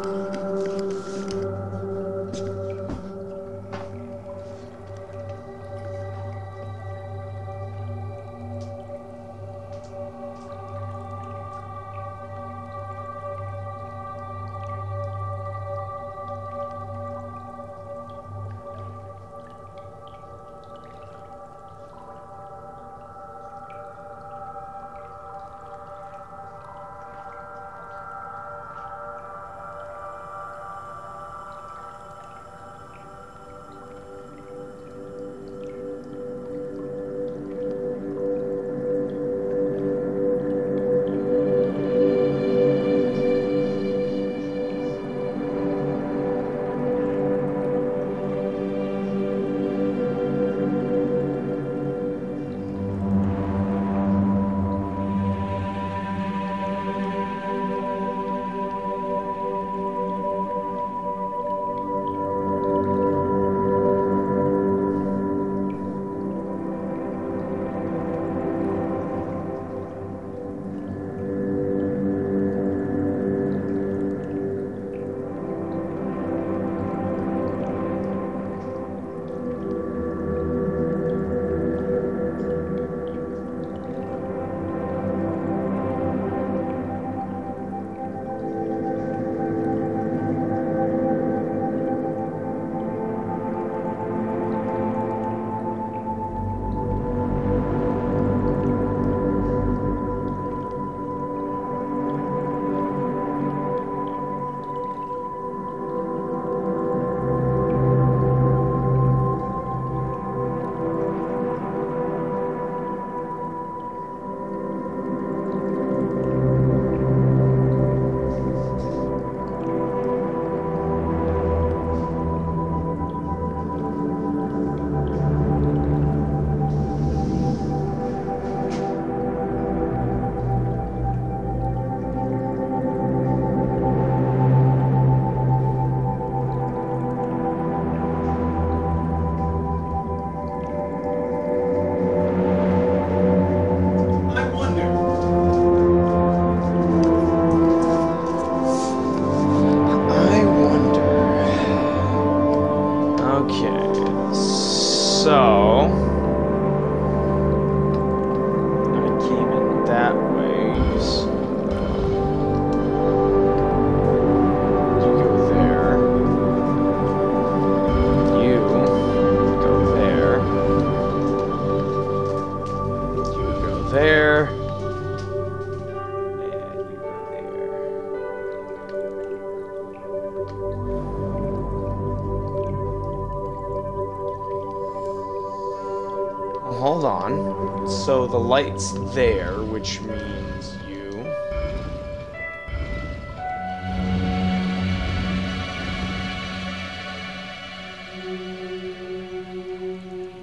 Hold on. So the light's there, which means you.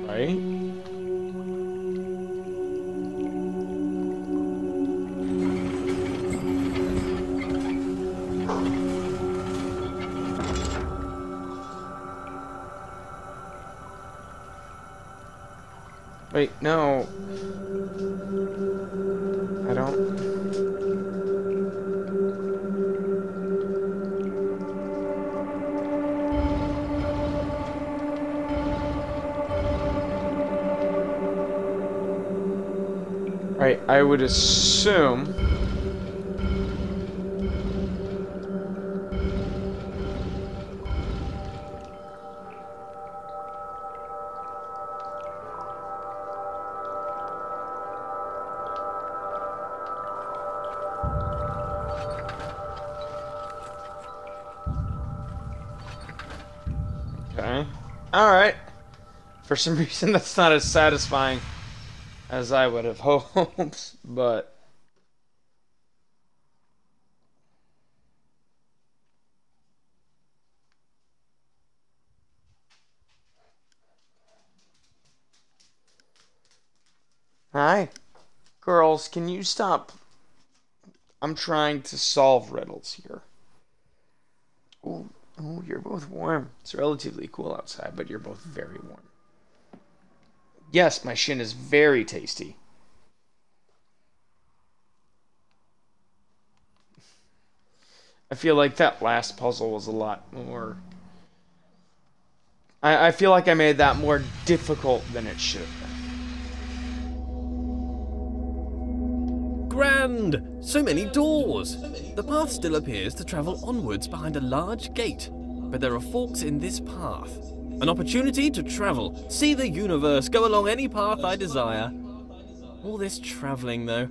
Right? Wait, no. I don't... Right, I would assume... Alright. For some reason, that's not as satisfying as I would have hoped, but... Hi. Girls, can you stop? I'm trying to solve riddles here. Ooh, you're both warm. It's relatively cool outside, but you're both very warm. Yes, my shin is very tasty. I feel like that last puzzle was a lot more... I feel like I made that more difficult than it should have been. Grand! So many doors! The path still appears to travel onwards behind a large gate, but there are forks in this path. An opportunity to travel, see the universe, go along any path I desire. All this travelling, though.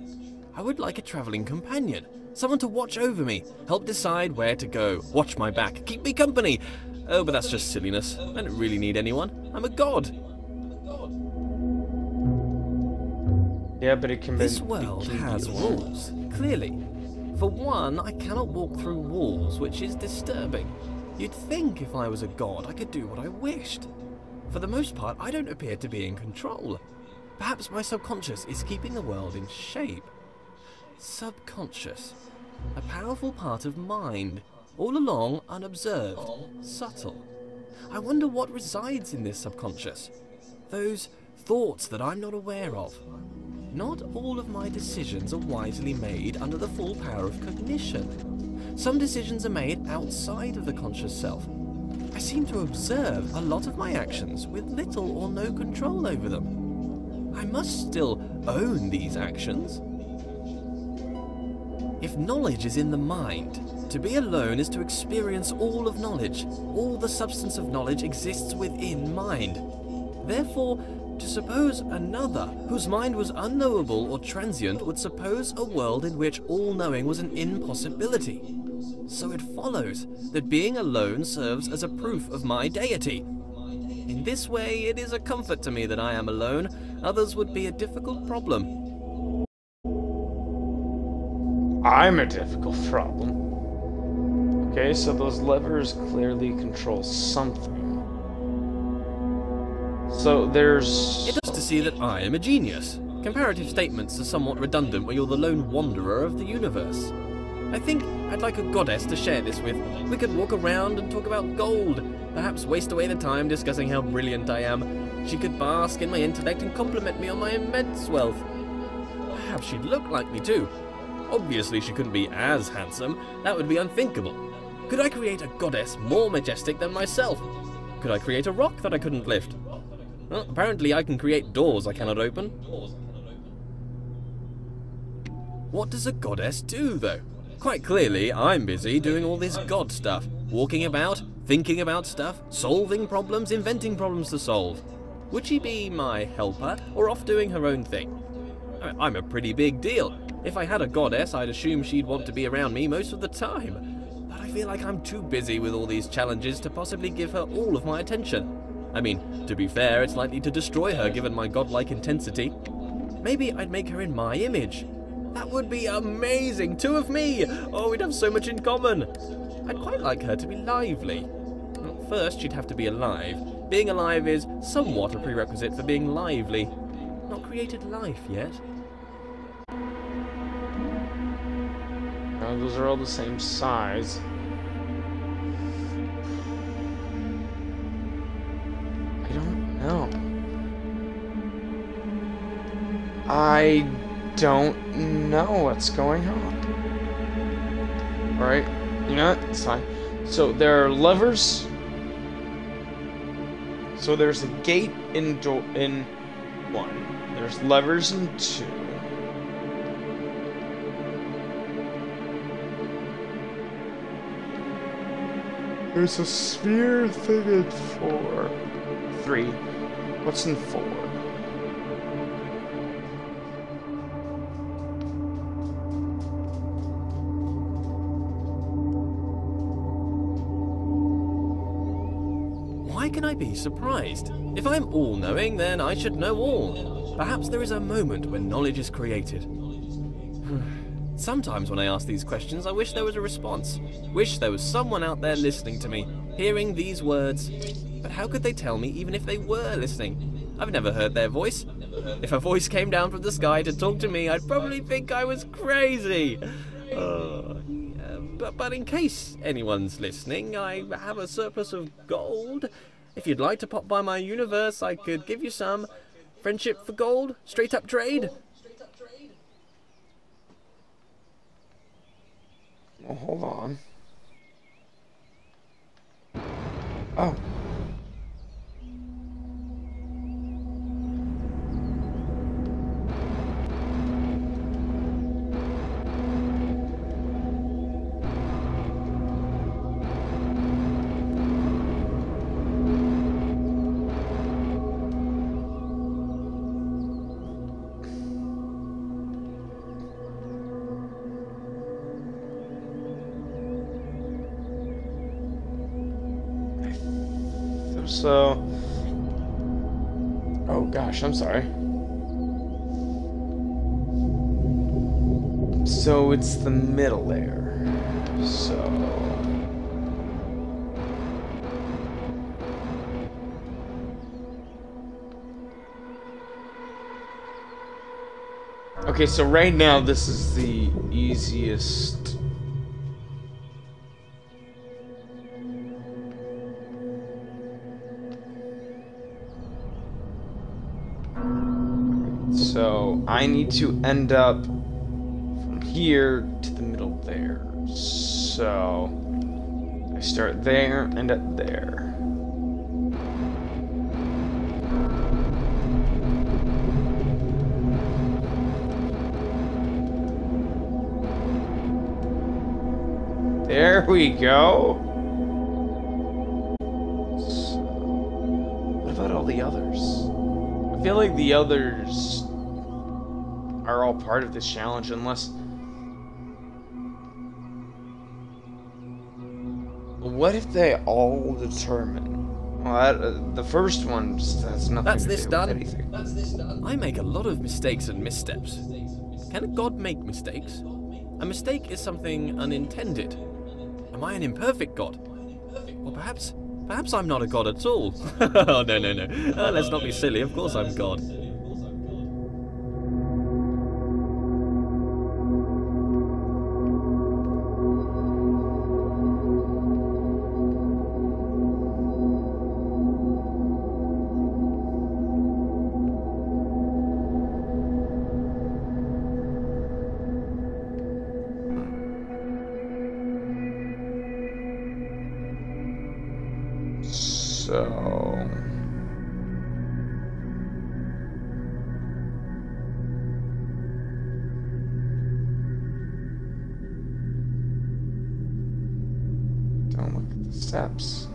I would like a travelling companion. Someone to watch over me, help decide where to go, watch my back, keep me company. Oh, but that's just silliness. I don't really need anyone. I'm a god. Yeah, but it can be... This world has rules, clearly. For one, I cannot walk through walls, which is disturbing. You'd think if I was a god, I could do what I wished. For the most part, I don't appear to be in control. Perhaps my subconscious is keeping the world in shape. Subconscious. A powerful part of mind. All along, unobserved. Subtle. I wonder what resides in this subconscious. Those thoughts that I'm not aware of. Not all of my decisions are wisely made under the full power of cognition. Some decisions are made outside of the conscious self. I seem to observe a lot of my actions with little or no control over them. I must still own these actions. If knowledge is in the mind, to be alone is to experience all of knowledge. All the substance of knowledge exists within mind. Therefore, to suppose another, whose mind was unknowable or transient, would suppose a world in which all-knowing was an impossibility. So it follows that being alone serves as a proof of my deity. In this way, it is a comfort to me that I am alone. Others would be a difficult problem. I'm a difficult problem. Okay, so those levers clearly control something. So there's... It does to see that I am a genius. Comparative statements are somewhat redundant when you're the lone wanderer of the universe. I think I'd like a goddess to share this with. We could walk around and talk about gold. Perhaps waste away the time discussing how brilliant I am. She could bask in my intellect and compliment me on my immense wealth. Perhaps she'd look like me too. Obviously she couldn't be as handsome. That would be unthinkable. Could I create a goddess more majestic than myself? Could I create a rock that I couldn't lift? Well, apparently I can create doors I cannot open. What does a goddess do, though? Quite clearly, I'm busy doing all this god stuff. Walking about, thinking about stuff, solving problems, inventing problems to solve. Would she be my helper, or off doing her own thing? I'm a pretty big deal. If I had a goddess, I'd assume she'd want to be around me most of the time. But I feel like I'm too busy with all these challenges to possibly give her all of my attention. I mean, to be fair, it's likely to destroy her given my godlike intensity. Maybe I'd make her in my image. That would be amazing! 2 of me! Oh, we'd have so much in common! I'd quite like her to be lively. First, she'd have to be alive. Being alive is somewhat a prerequisite for being lively. Not created life yet. No, those are all the same size. I don't know. I don't know what's going on. Alright, you know what? It's fine. So there are levers. So there's a gate in 1. There's levers in 2. There's a sphere thing in 4. 3. What's in 4? Why can I be surprised? If I'm all-knowing, then I should know all. Perhaps there is a moment when knowledge is created. Sometimes when I ask these questions, I wish there was a response. Wish there was someone out there listening to me, hearing these words. But how could they tell me even if they were listening? I've never heard their voice. If a voice came down from the sky to talk to me, I'd probably think I was crazy. But in case anyone's listening, I have a surplus of gold. If you'd like to pop by my universe, I could give you some. Friendship for gold? Straight up trade? Well, hold on. Oh. So, oh gosh, I'm sorry. So it's the middle there. So, okay, so right now this is the easiest. So I need to end up from here to the middle there. So I start there, end up there. There we go. So, what about all the others? I feel like the others are all part of this challenge, unless... What if they all determine? Well, the first one just has nothing to do with anything. That's this done. I make a lot of mistakes and missteps. Can a god make mistakes? A mistake is something unintended. Am I an imperfect god? Or perhaps I'm not a god at all. Oh, no. Let's not be silly. Of course I'm god. So... Don't look at the steps.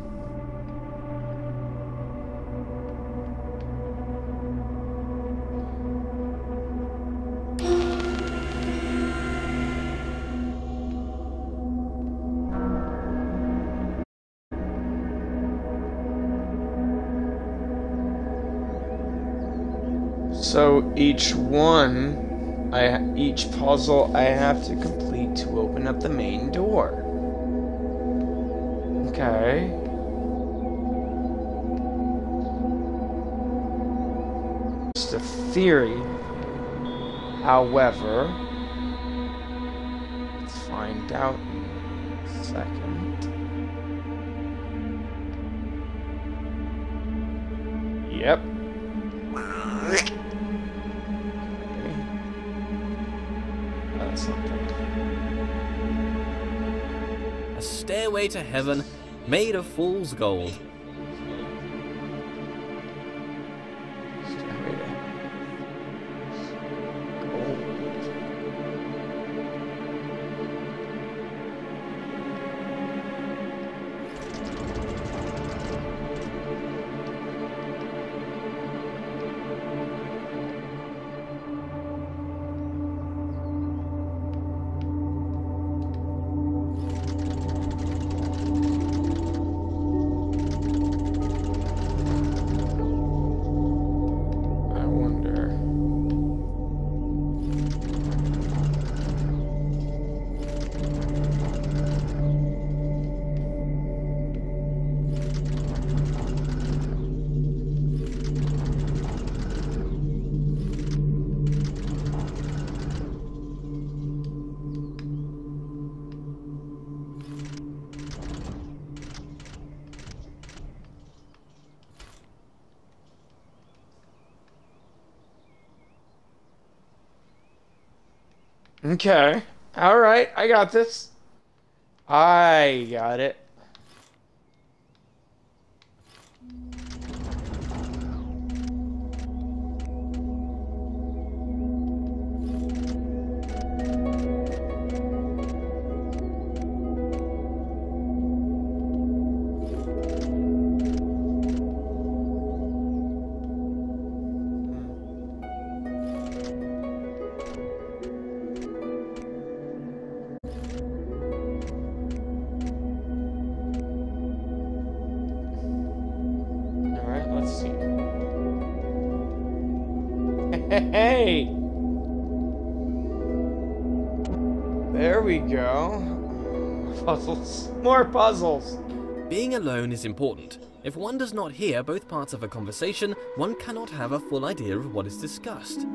So each puzzle I have to complete to open up the main door. Okay. Just a theory. However, let's find out in a second. Yep. A stairway to heaven made of fool's gold. Okay. All right. I got this. I got it. All right. Let's see. Hey. There we go. Puzzles. More puzzles. Being alone is important. If one does not hear both parts of a conversation, one cannot have a full idea of what is discussed.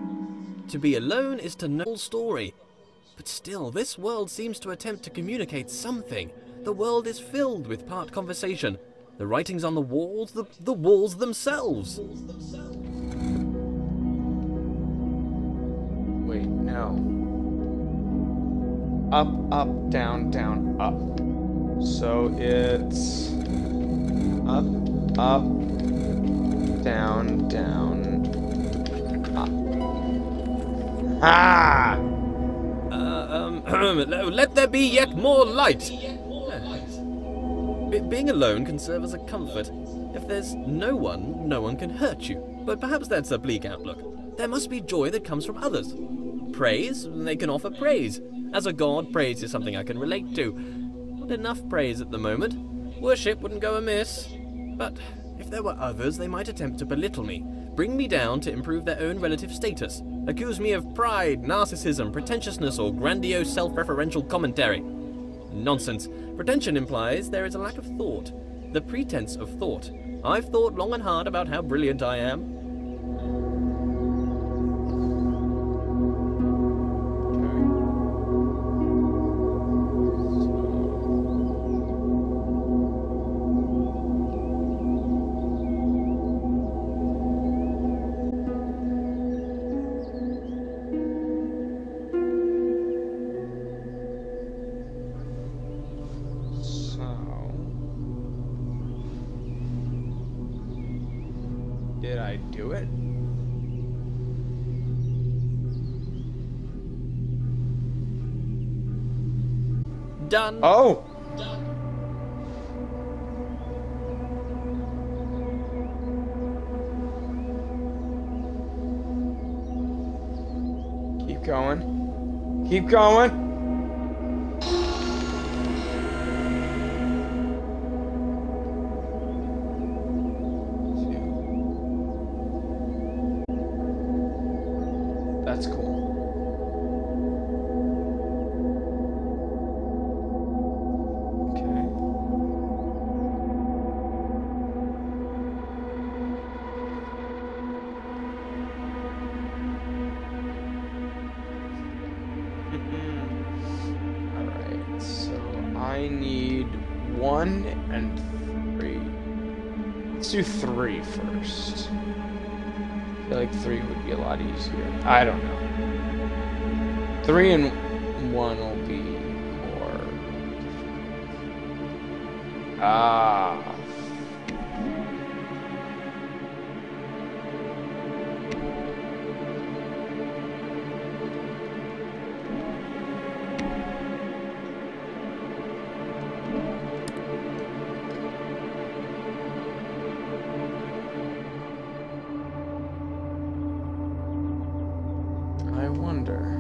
To be alone is to know the whole story. But still, this world seems to attempt to communicate something. The world is filled with part conversation. The writings on the walls, the walls themselves. Wait, no. Up, up, down, down, up. So it's up, up, down, down, up. Ah! Let there be yet more light. Being alone can serve as a comfort. If there's no one can hurt you. But perhaps that's a bleak outlook. There must be joy that comes from others. Praise, they can offer praise. As a god, praise is something I can relate to. Not enough praise at the moment. Worship wouldn't go amiss. But if there were others, they might attempt to belittle me, bring me down to improve their own relative status, accuse me of pride, narcissism, pretentiousness, or grandiose self-referential commentary. Nonsense. Pretension implies there is a lack of thought. The pretense of thought. I've thought long and hard about how brilliant I am. Did I do it? Done. Oh! Keep going. Keep going. That's cool. Okay. Alright, so I need 1 and 3. Let's do 3 first. I feel like 3 would be a lot easier. I don't know. 3 and 1 will be more. Ah. I wonder.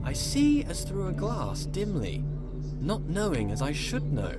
I see as through a glass dimly, not knowing as I should know.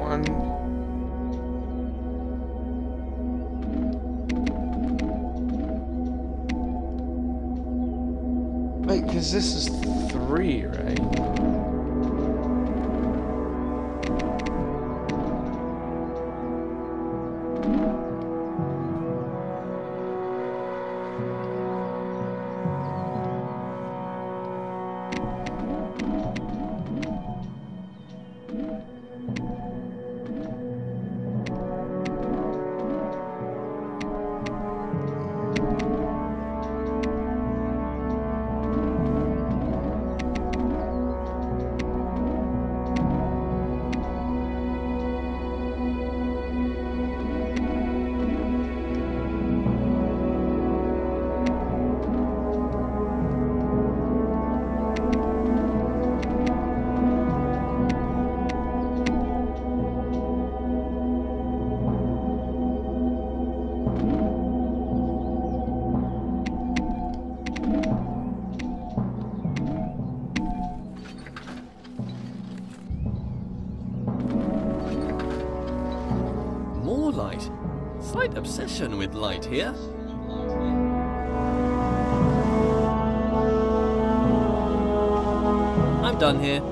one. Wait, because this is 3, right? More light. Slight obsession with light here. I'm done here.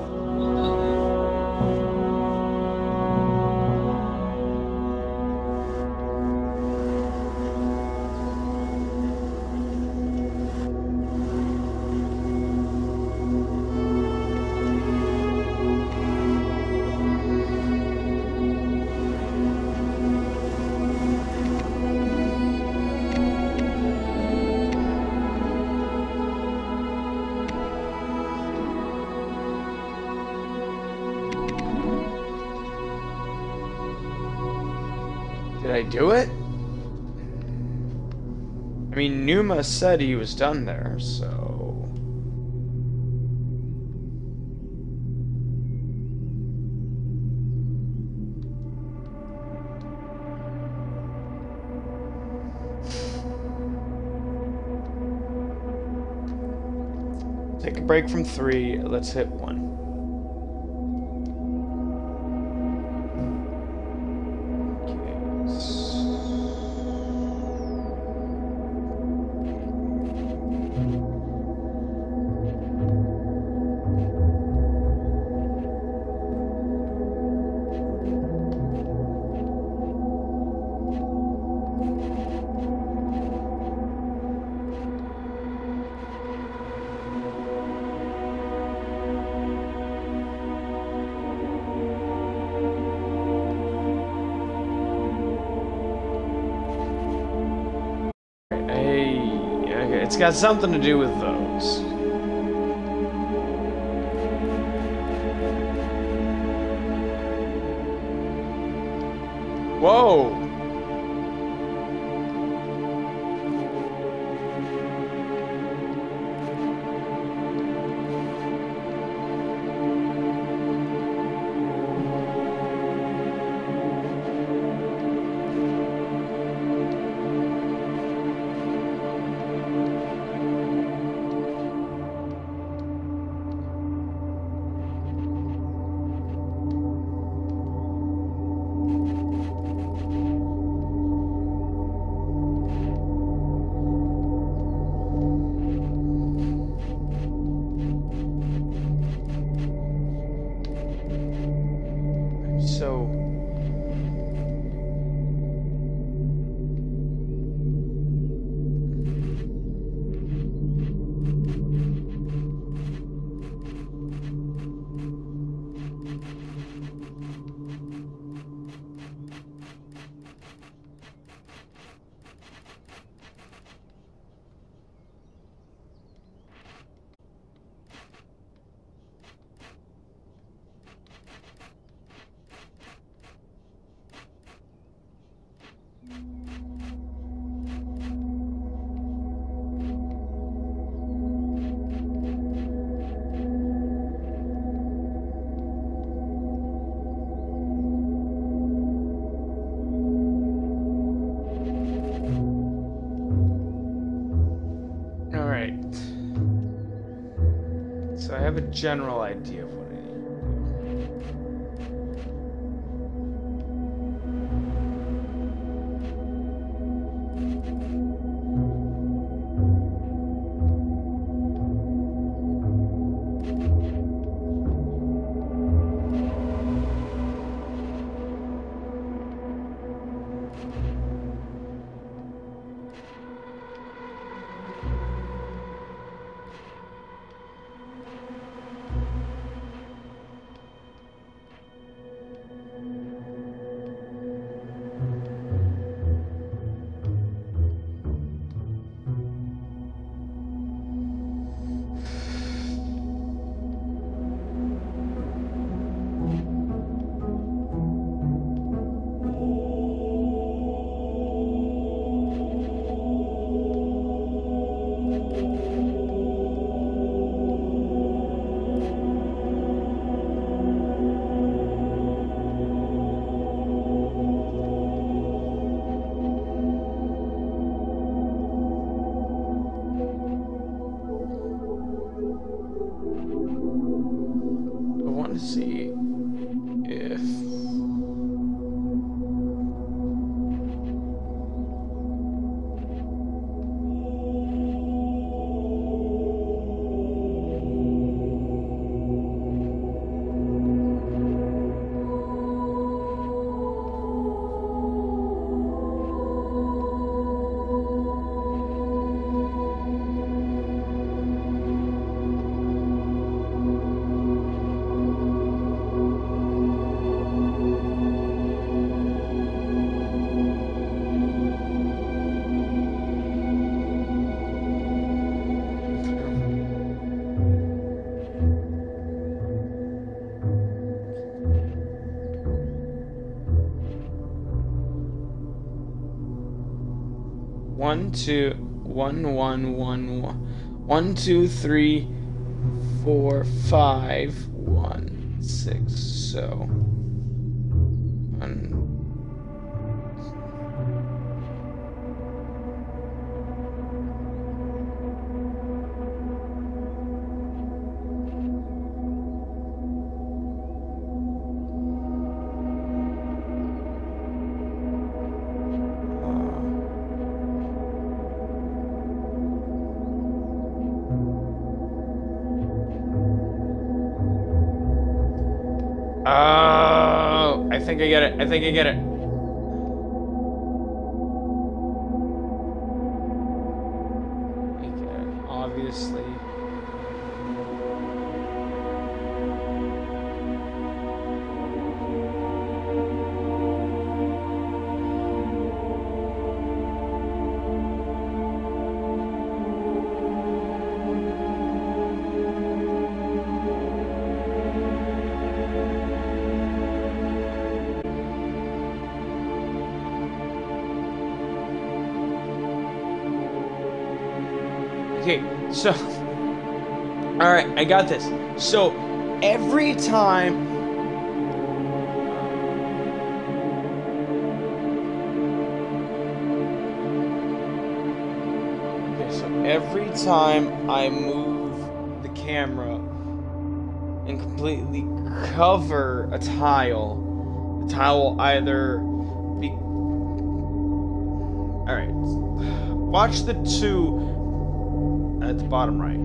Did I do it? I mean, Pneuma said he was done there, so... Take a break from 3, let's hit 1. Okay, it's got something to do with those. Whoa! So... So I have a general idea of what I need. 1, 2, 1, 1, 1, 1. 1, 2, 3, 4, 5, 1, 6. So. 1. Oh, I think I get it. I think I get it. Obviously. Okay, so, all right, I got this. So, every time, every time I move the camera and completely cover a tile, the tile will either be, all right, watch the 2 at the bottom right.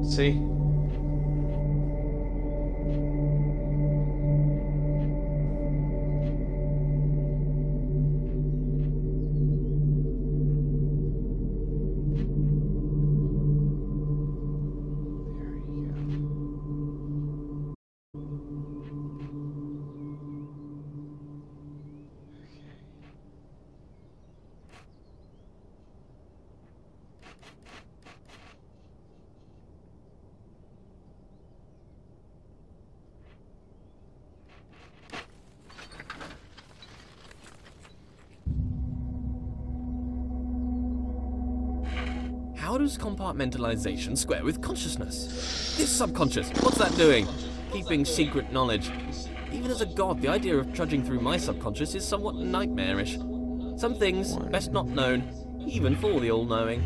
See? How does compartmentalization square with consciousness? This subconscious, what's that doing? Keeping secret knowledge. Even as a god, the idea of trudging through my subconscious is somewhat nightmarish. Some things best not known, even for the all-knowing.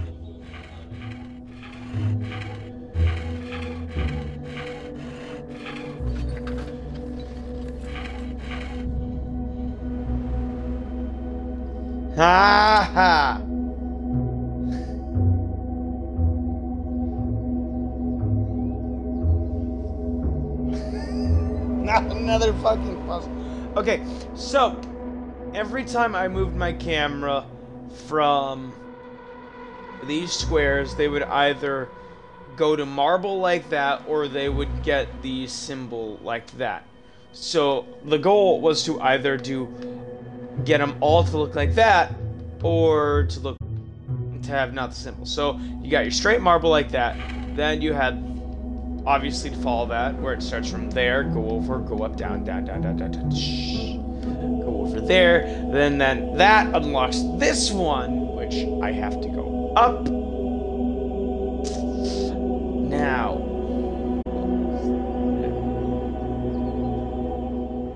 Ha ha! Not another fucking puzzle. Okay, so every time I moved my camera from these squares, they would either go to marble like that, or they would get the symbol like that. So the goal was to either get them all to look like that, or to have not the symbol. So you got your straight marble like that, then you had obviously to follow that, where it starts from there, go over, go up, down, down, down, down, down, down, go over there, then that unlocks this one, which I have to go up. Now.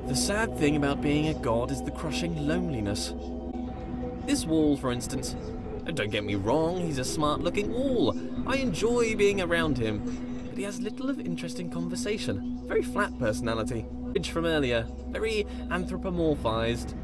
The sad thing about being a god is the crushing loneliness. This wall, for instance. Don't get me wrong, he's a smart-looking wall. I enjoy being around him. But he has little of interesting conversation. Very flat personality. Bridge from earlier. Very anthropomorphized.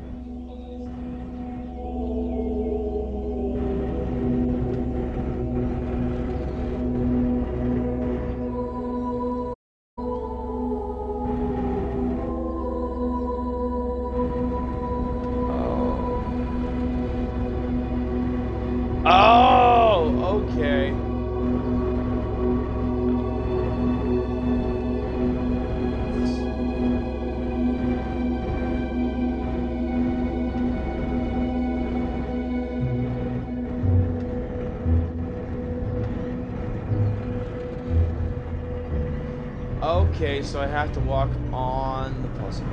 Oh, okay. Okay, so I have to walk on the puzzle.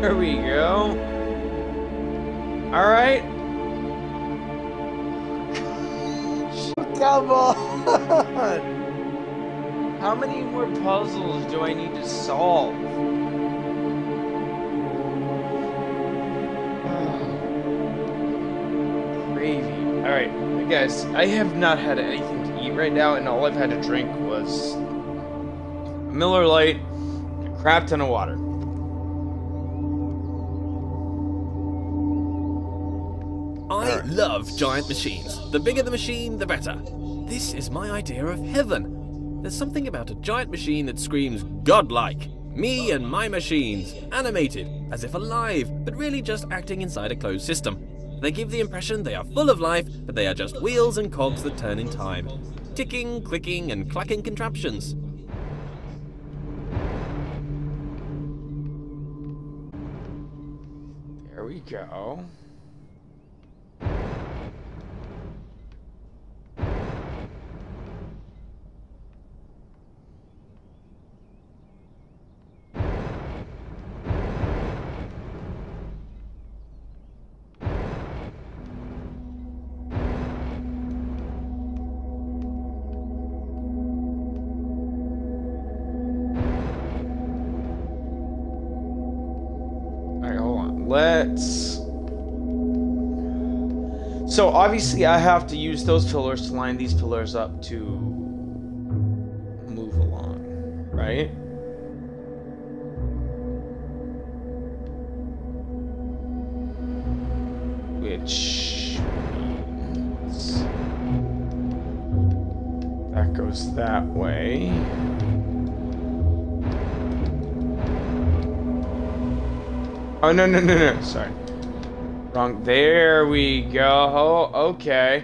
There we go. All right. Come on. How many more puzzles do I need to solve? Gravy. All right, guys. I have not had anything to eat right now, and all I've had to drink was a Miller Lite and a crap ton of water. I love giant machines. The bigger the machine, the better. This is my idea of heaven. There's something about a giant machine that screams godlike. Me and my machines, animated, as if alive, but really just acting inside a closed system. They give the impression they are full of life, but they are just wheels and cogs that turn in time. Ticking, clicking, and clacking contraptions. There we go. Let's... So obviously I have to use those pillars to line these pillars up to move along, right? Which means that goes that way. Oh, no, sorry. Wrong. There we go. Okay.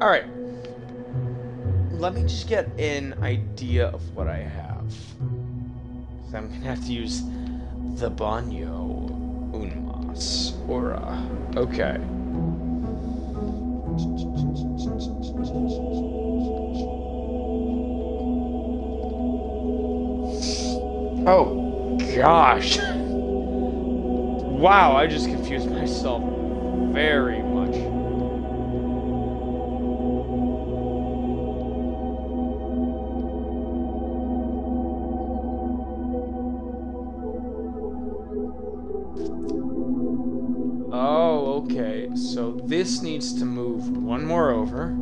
Alright. Let me just get an idea of what I have. So I'm gonna have to use the Banyo Unmas Aura. Okay. Oh, gosh. Wow, I just confused myself very much. Oh, okay. So this needs to move one more over.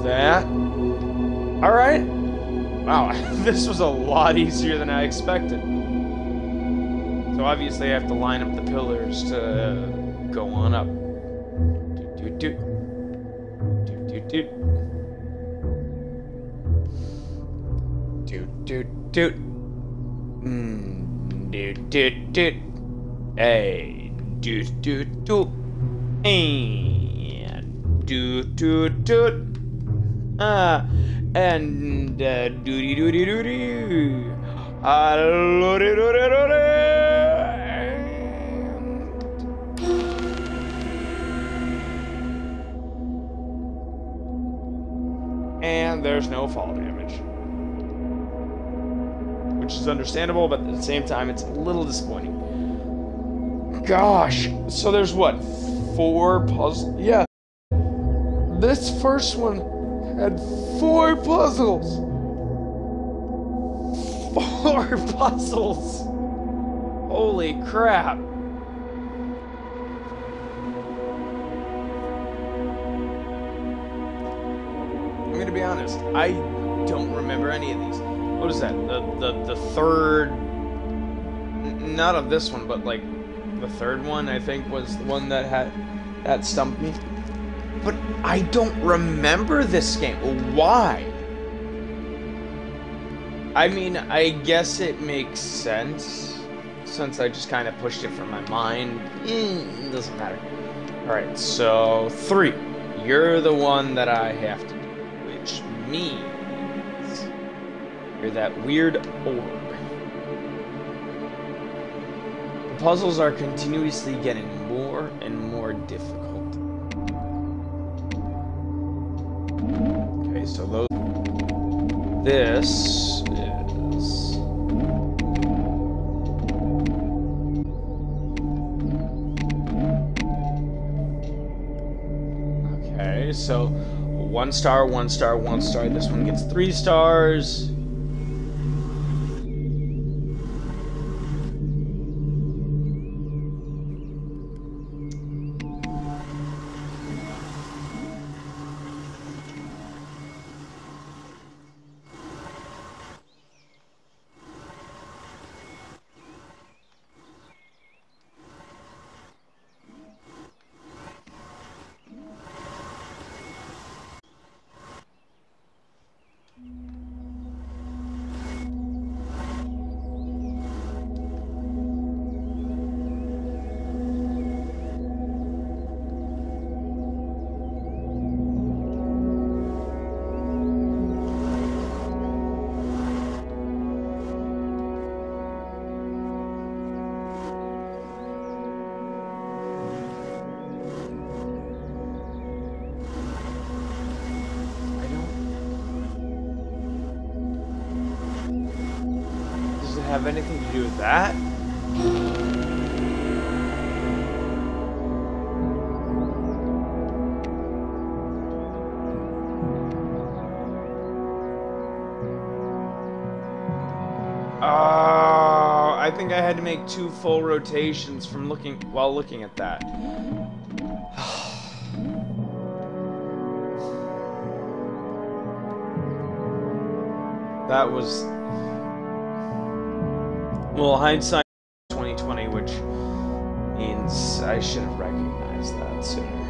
That. Alright. Wow, this was a lot easier than I expected. So obviously I have to line up the pillars to go on up. Doot doot doot. Doot doot doot. Doot doot doot. Doot doot doot. Hey. Doot doot doot. And doot doot doot. And doody doody doody. Doody doody doody. And there's no fall damage, which is understandable, but at the same time, it's a little disappointing. Gosh, so there's what, 4 puzzles? Yeah, this first one had 4 puzzles. 4 puzzles! Holy crap! I'm gonna be honest, I don't remember any of these. What is that? The third... Not of this one, but like the third one, I think, was the one that stumped me. But I don't remember this game. Why? I mean, I guess it makes sense, since I just kind of pushed it from my mind. It doesn't matter. Alright, so 3. You're the one that I have to do, which means you're that weird orb. The puzzles are continuously getting more and more difficult. Okay, so those... This is... Okay, so 1 star, 1 star, 1 star. This one gets 3 stars. Have anything to do with that? I think I had to make 2 full rotations from while looking at that. That was... Well, hindsight 2020, which means I should have recognized that sooner.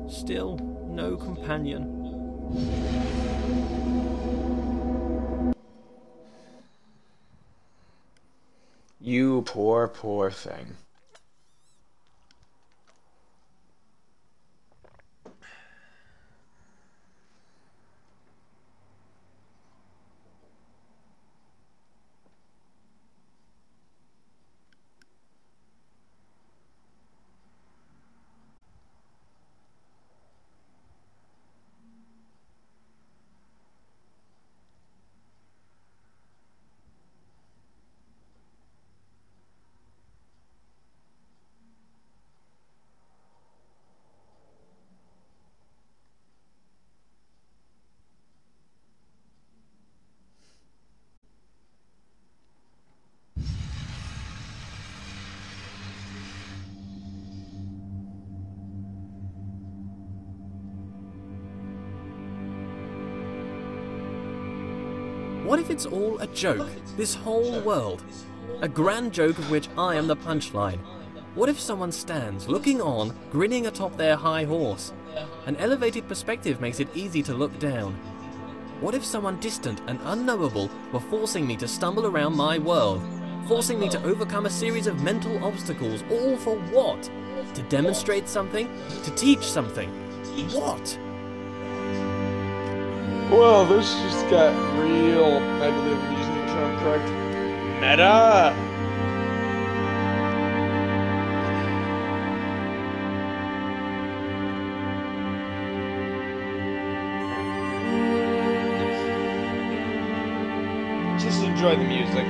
Still, no companion. You poor, poor thing. What if it's all a joke, this whole world? A grand joke of which I am the punchline. What if someone stands, looking on, grinning atop their high horse? An elevated perspective makes it easy to look down. What if someone distant and unknowable were forcing me to stumble around my world? Forcing me to overcome a series of mental obstacles, all for what? To demonstrate something? To teach something? What? Well, this just got real, I believe I'm using the term correct, meta! Just enjoy the music.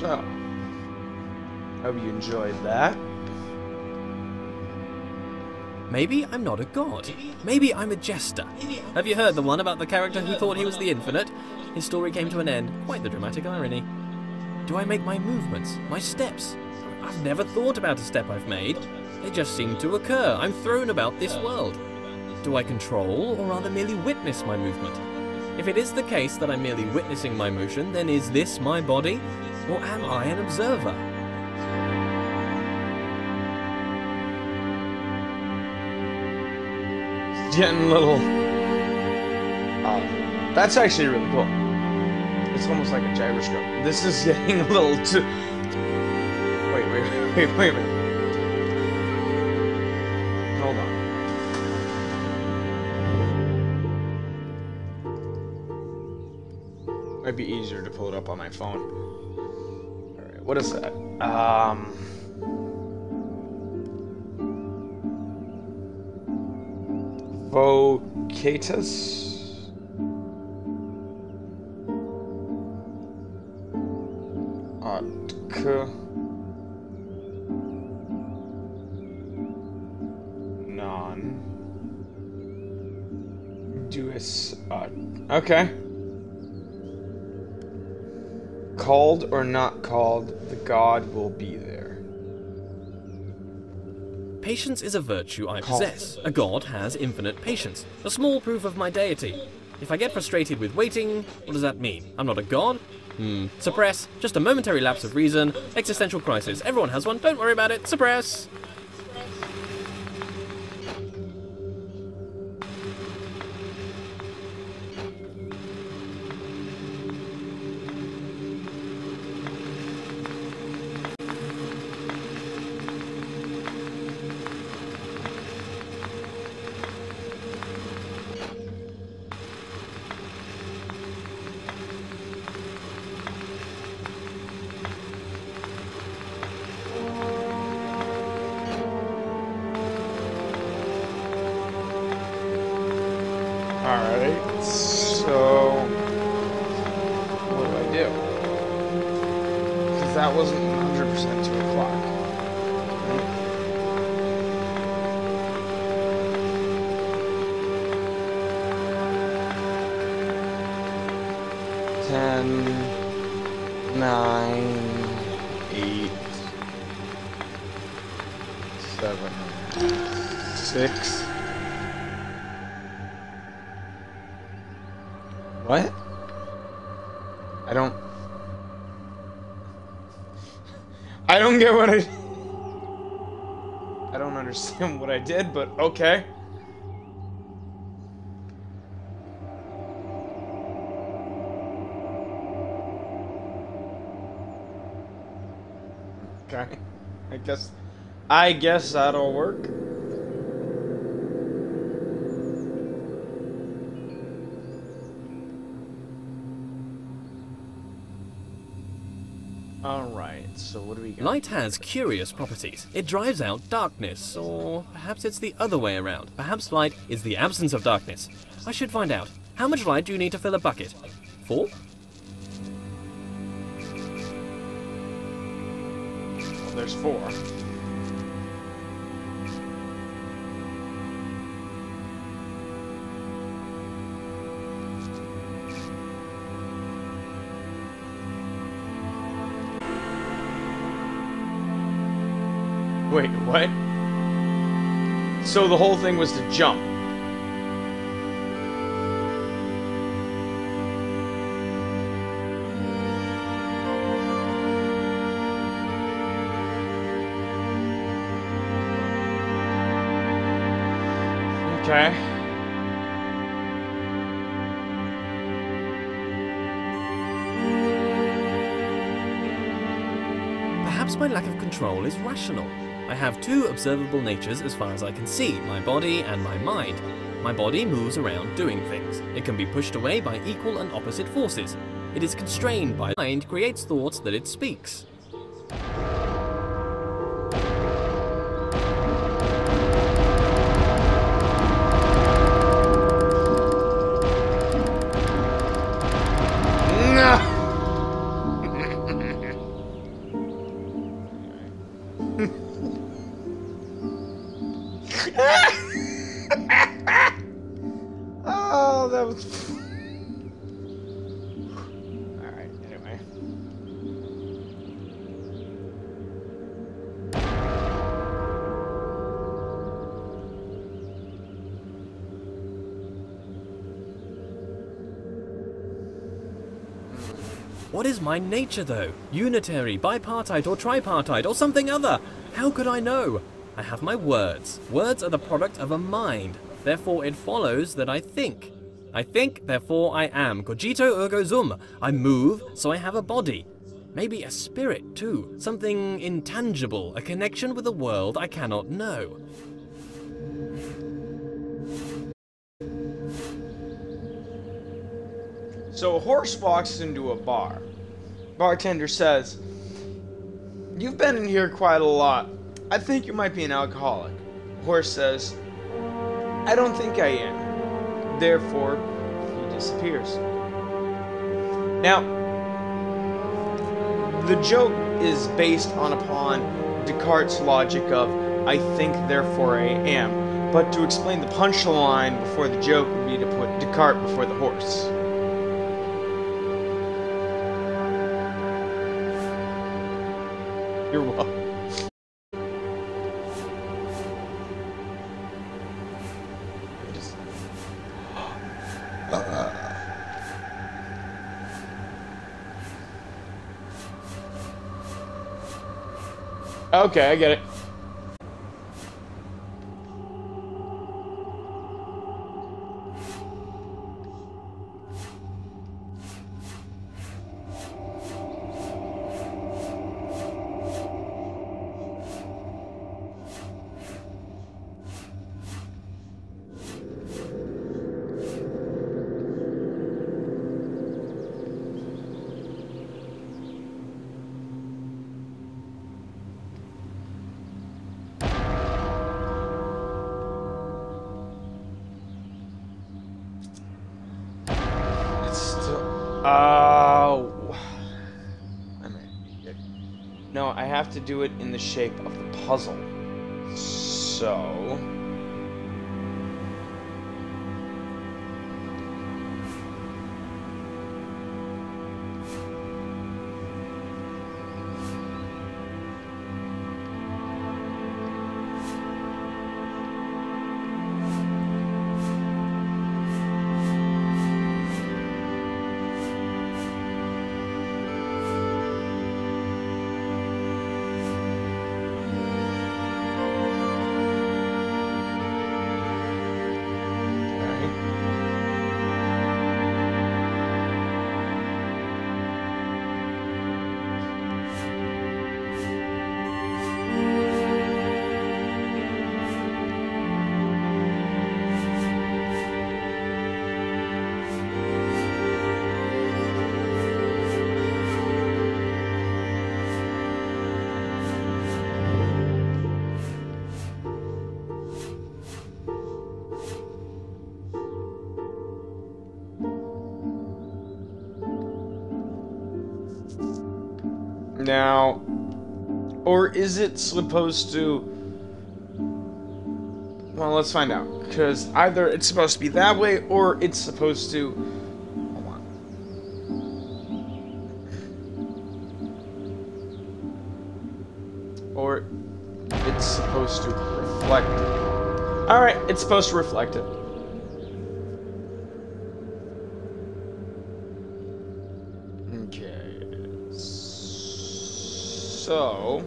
So, hope you enjoyed that. Maybe I'm not a god. Maybe I'm a jester. Have you heard the one about the character who thought he was the infinite? His story came to an end. Quite the dramatic irony. Do I make my movements, my steps? I've never thought about a step I've made. They just seem to occur. I'm thrown about this world. Do I control or rather merely witness my movement? If it is the case that I'm merely witnessing my motion, then is this my body? Or am I an observer? Getting a little... that's actually really cool. It's almost like a gyroscope. This is getting a little too... Wait. Hold on. Might be easier to pull it up on my phone. Alright, what is that? Vocatus? Non. Duis. Okay. Called or not called, the god will be there. Patience is a virtue I possess. A god has infinite patience. A small proof of my deity. If I get frustrated with waiting, what does that mean? I'm not a god? Suppress. Just a momentary lapse of reason. Existential crisis. Everyone has one. Don't worry about it. Suppress. Alright, so what do I do? Because that wasn't 100% 2 o'clock. Right? 10, 9, 8, 7, 6. What? I don't get what I don't understand what I did, but okay. Okay. I guess that'll work. Alright, so what do we got? Light has curious properties. It drives out darkness, or perhaps it's the other way around. Perhaps light is the absence of darkness. I should find out. How much light do you need to fill a bucket? 4? Well, there's 4. Wait, what? So the whole thing was to jump. Okay. Perhaps my lack of control is rational. I have 2 observable natures as far as I can see, my body and my mind. My body moves around doing things. It can be pushed away by equal and opposite forces. It is constrained by mind, creates thoughts that it speaks. Oh, that was... Alright, anyway. What is my nature, though? Unitary, bipartite, or tripartite, or something other? How could I know? I have my words. Words are the product of a mind. Therefore, it follows that I think. I think, therefore I am. Cogito ergo sum. I move, so I have a body. Maybe a spirit, too. Something intangible, a connection with a world I cannot know. So a horse walks into a bar. Bartender says, "You've been in here quite a lot. I think you might be an alcoholic." Horse says, "I don't think I am." Therefore, he disappears. Now, the joke is based upon Descartes' logic of "I think, therefore I am." But to explain the punchline before the joke would be to put Descartes before the horse. You're welcome. Okay, I get it. Oh. No, I have to do it in the shape of the puzzle. So... Now, or is it supposed to... Well, let's find out. Because either it's supposed to be that way, or it's supposed to... Hold on. Or it's supposed to reflect it. Alright, it's supposed to reflect it. So...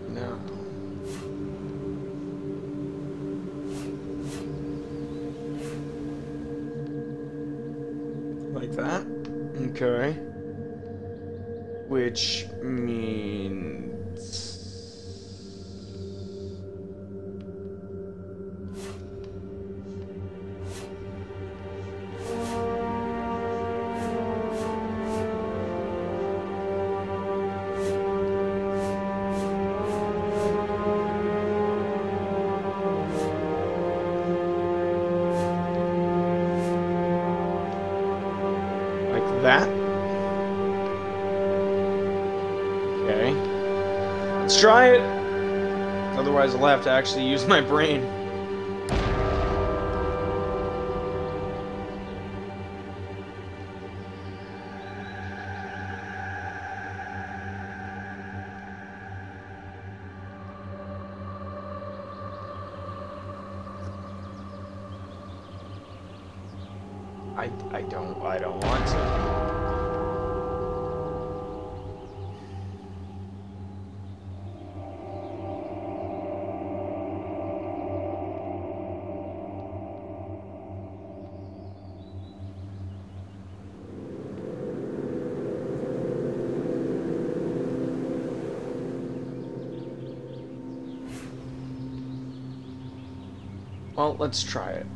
No. Like that? Okay. Which means... Okay. Let's try it. Otherwise, I'll have to actually use my brain. I don't want to. Well, let's try it.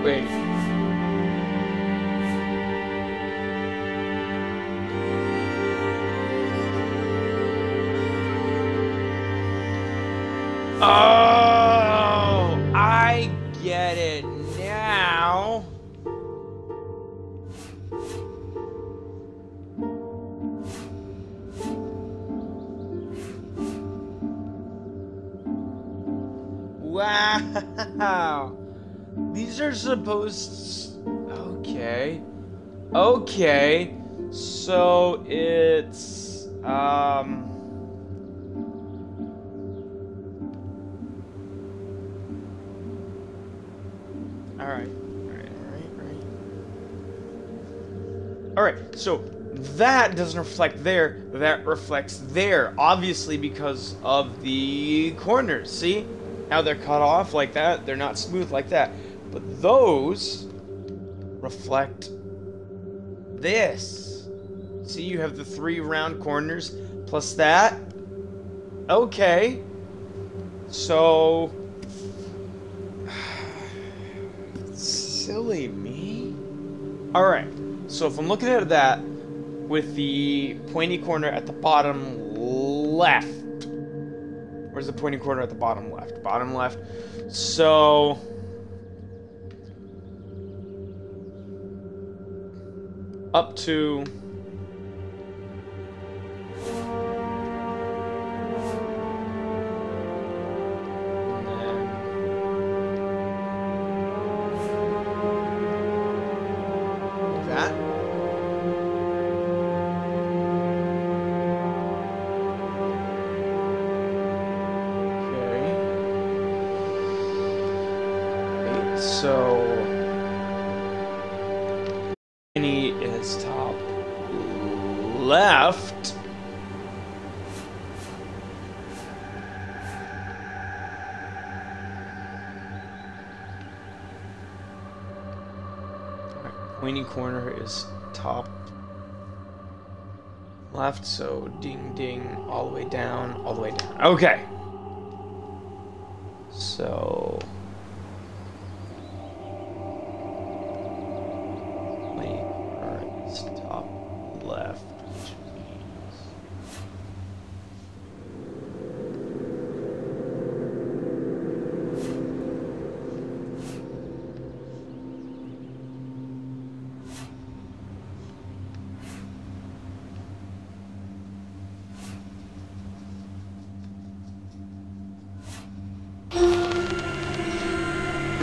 Wait. Oh, I get it now. Wow. These are supposed... Okay. Okay. So it's... Alright. Alright, so that doesn't reflect there, that reflects there. Obviously because of the corners, see? How they're cut off like that, they're not smooth like that. But those reflect this. See, you have the 3 round corners plus that. Okay. So... Silly me. Alright, so if I'm looking at that with the pointy corner at the bottom left. Where's the pointy corner at the bottom left? Bottom left. So... up to... that. Okay. Wait, so... is top left. Pointy corner is top left, so ding ding all the way down, all the way down. Okay. So top left, which means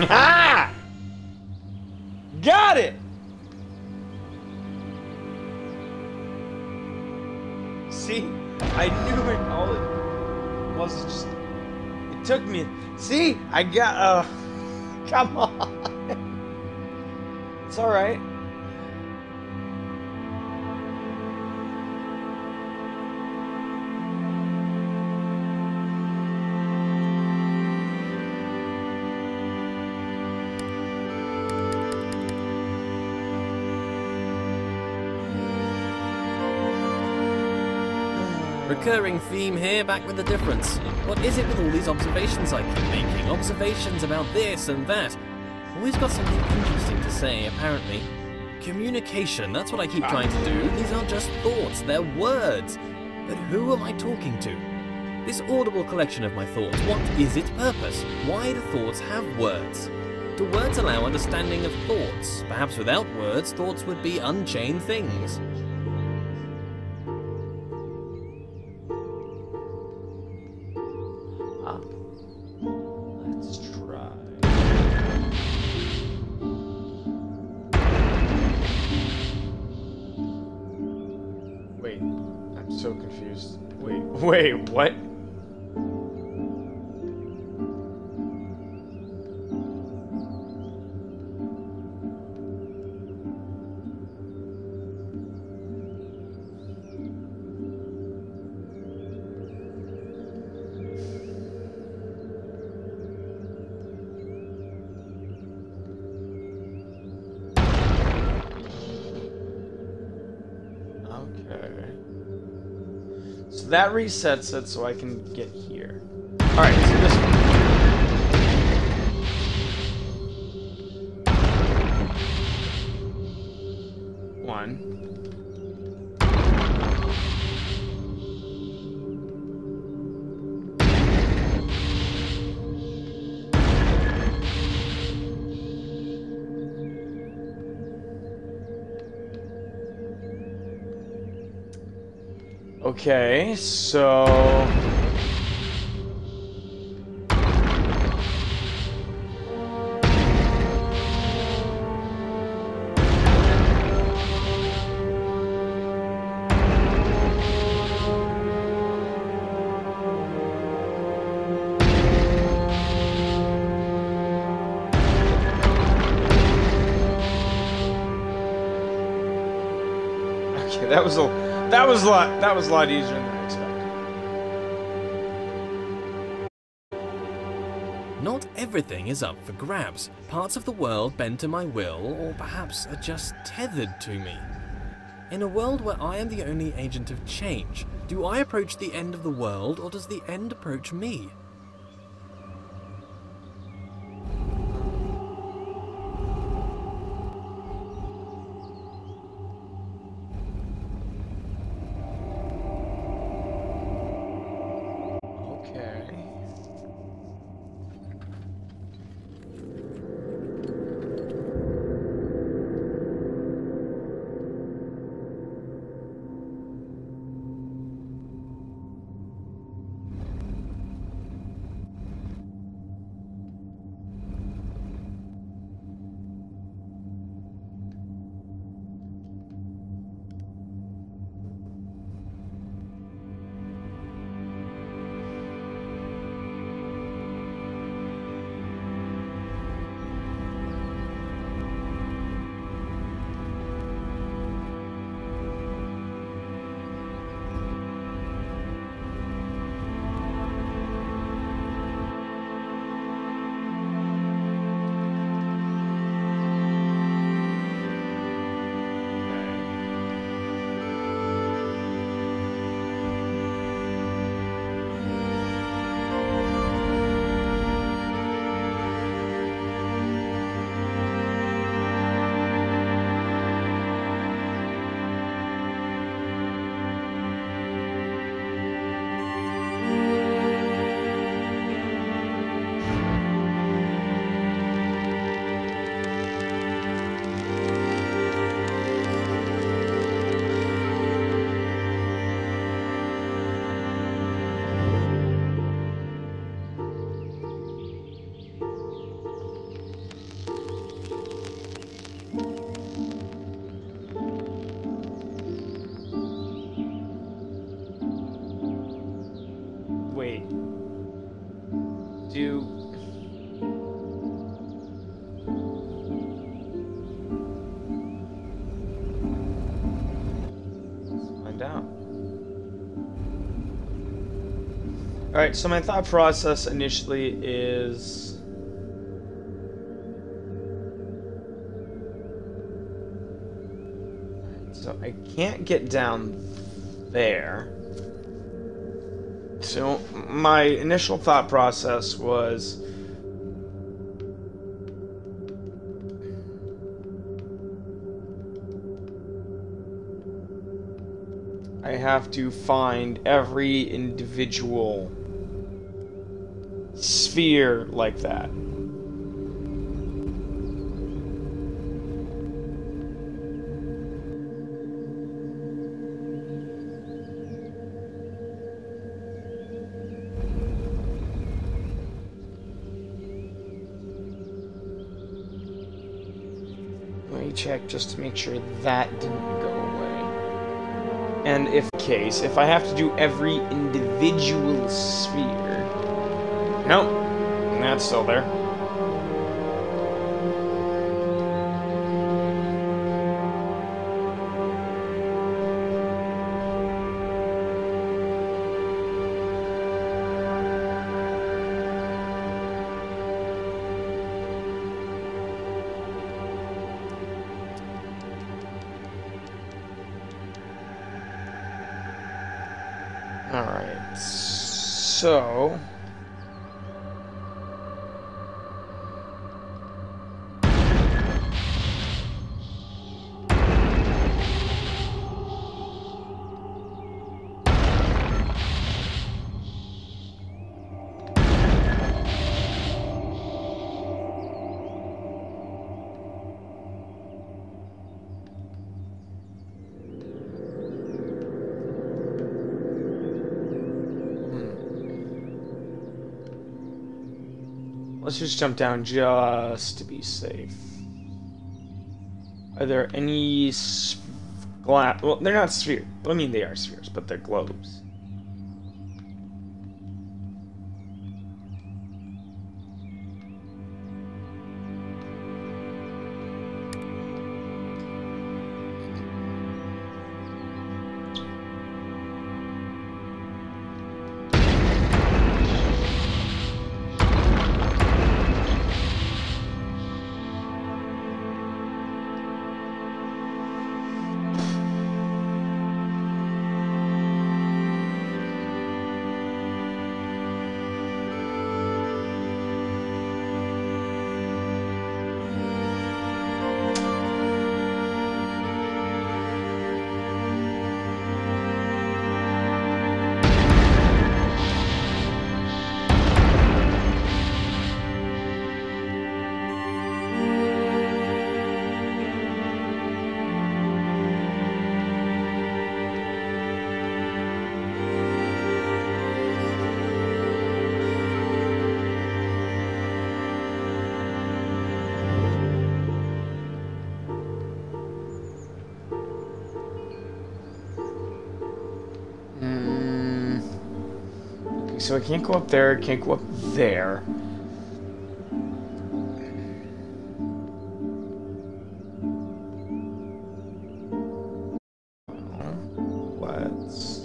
ha! Got it! See? I knew it. All it was just... It took me... See? I got... Come on. It's alright. Recurring theme here, back with a difference. What is it with all these observations I keep making? Observations about this and that. Always got something interesting to say, apparently. Communication, that's what I keep trying to do. These aren't just thoughts, they're words. But who am I talking to? This audible collection of my thoughts, what is its purpose? Why do thoughts have words? Do words allow understanding of thoughts? Perhaps without words, thoughts would be unchained things. Let's try. Wait, I'm so confused. Wait, what? Okay. So that resets it so I can get here. Alright, so this one. Okay, so... Okay, that was a lot easier than I expected. Not everything is up for grabs. Parts of the world bend to my will, or perhaps are just tethered to me. In a world where I am the only agent of change, do I approach the end of the world, or does the end approach me? do... Let's find out. Alright, so my thought process initially is... So I can't get down there. So my initial thought process was I have to find every individual sphere like that. Check just to make sure that didn't go away. And if case, if I have to do every individual sphere... Nope, that's still there. Alright, so... Let's just jump down just to be safe. Are there any glass? Well, they're not spheres. I mean, they are spheres, but they're globes. So I can't go up there, can't go up there. Let's...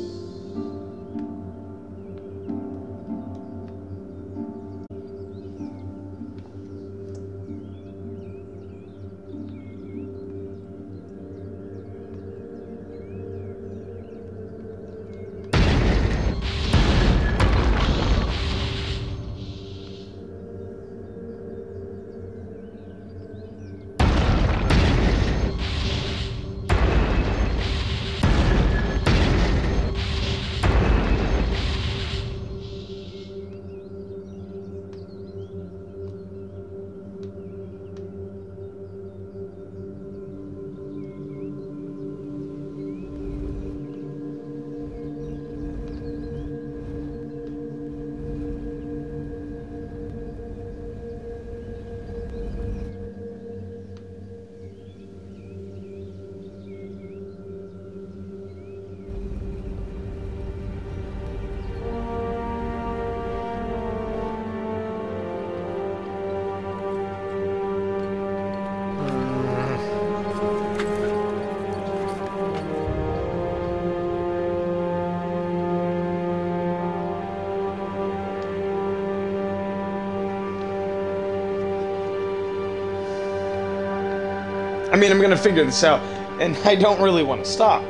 I mean, I'm gonna figure this out, and I don't really want to stop.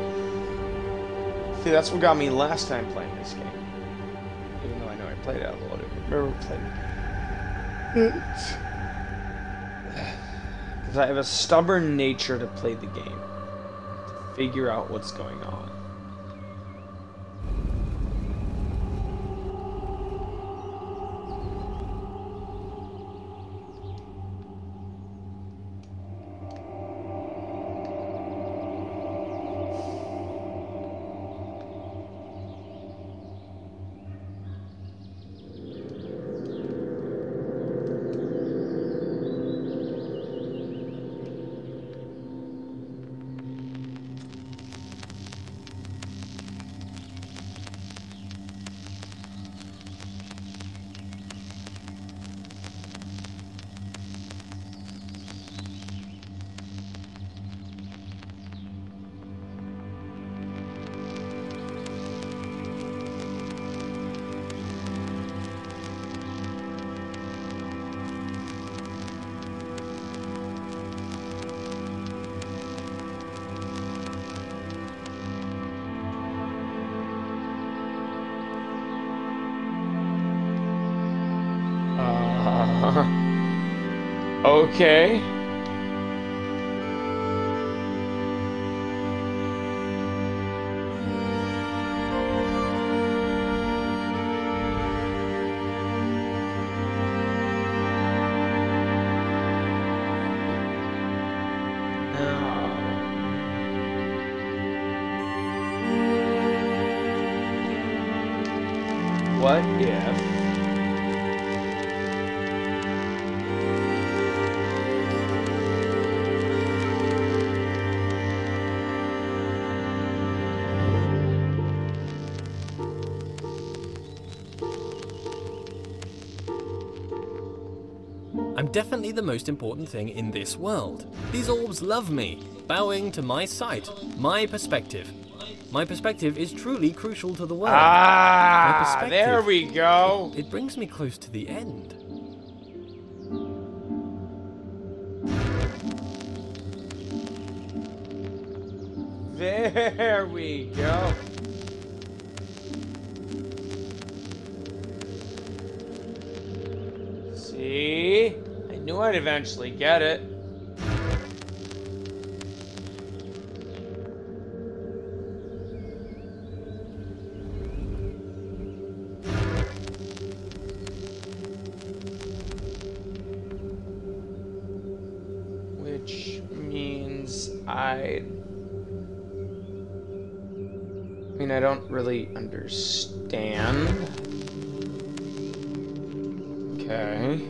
See, that's what got me last time playing this game. Even though I know I played it out loud. I remember playing it. Because I have a stubborn nature to play the game. To figure out what's going on. Okay. What if... I'm definitely the most important thing in this world. These orbs love me, bowing to my sight, my perspective. My perspective is truly crucial to the world. Ah, there we go. It brings me close to the end. There we go. See? I knew I'd eventually get it. Which means I mean, I don't really understand. Okay.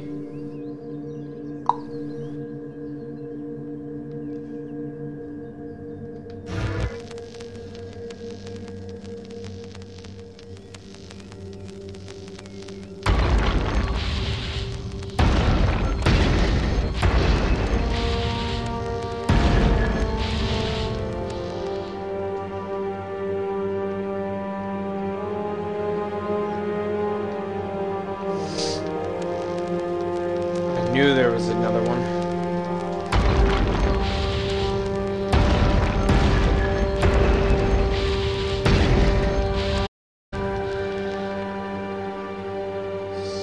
Knew there was another one.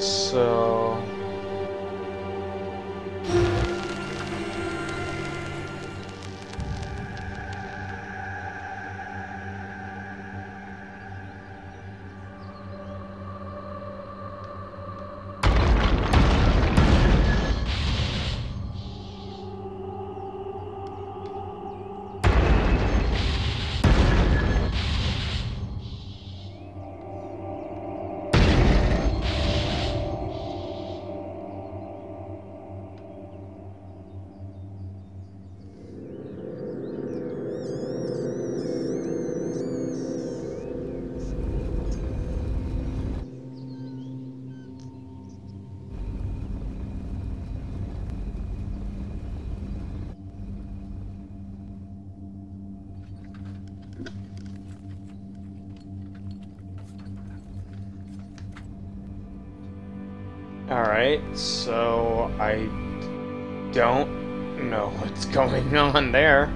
So... Alright, so I don't know what's going on there.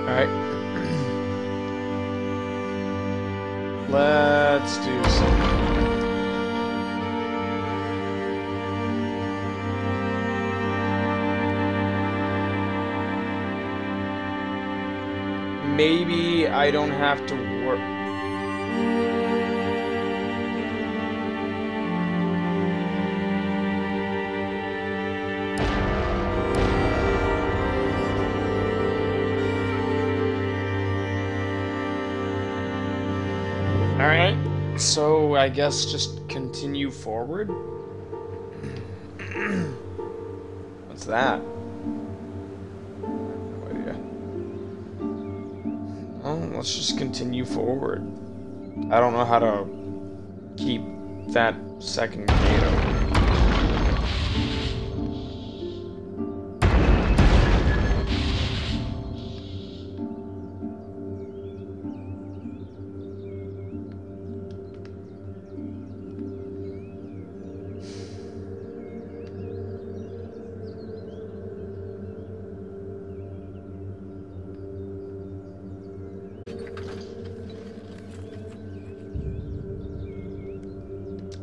Alright. Let's do something. Maybe I don't have to work. Alright, so I guess just continue forward? What's that? No idea. Well, let's just continue forward. I don't know how to keep that second gate open.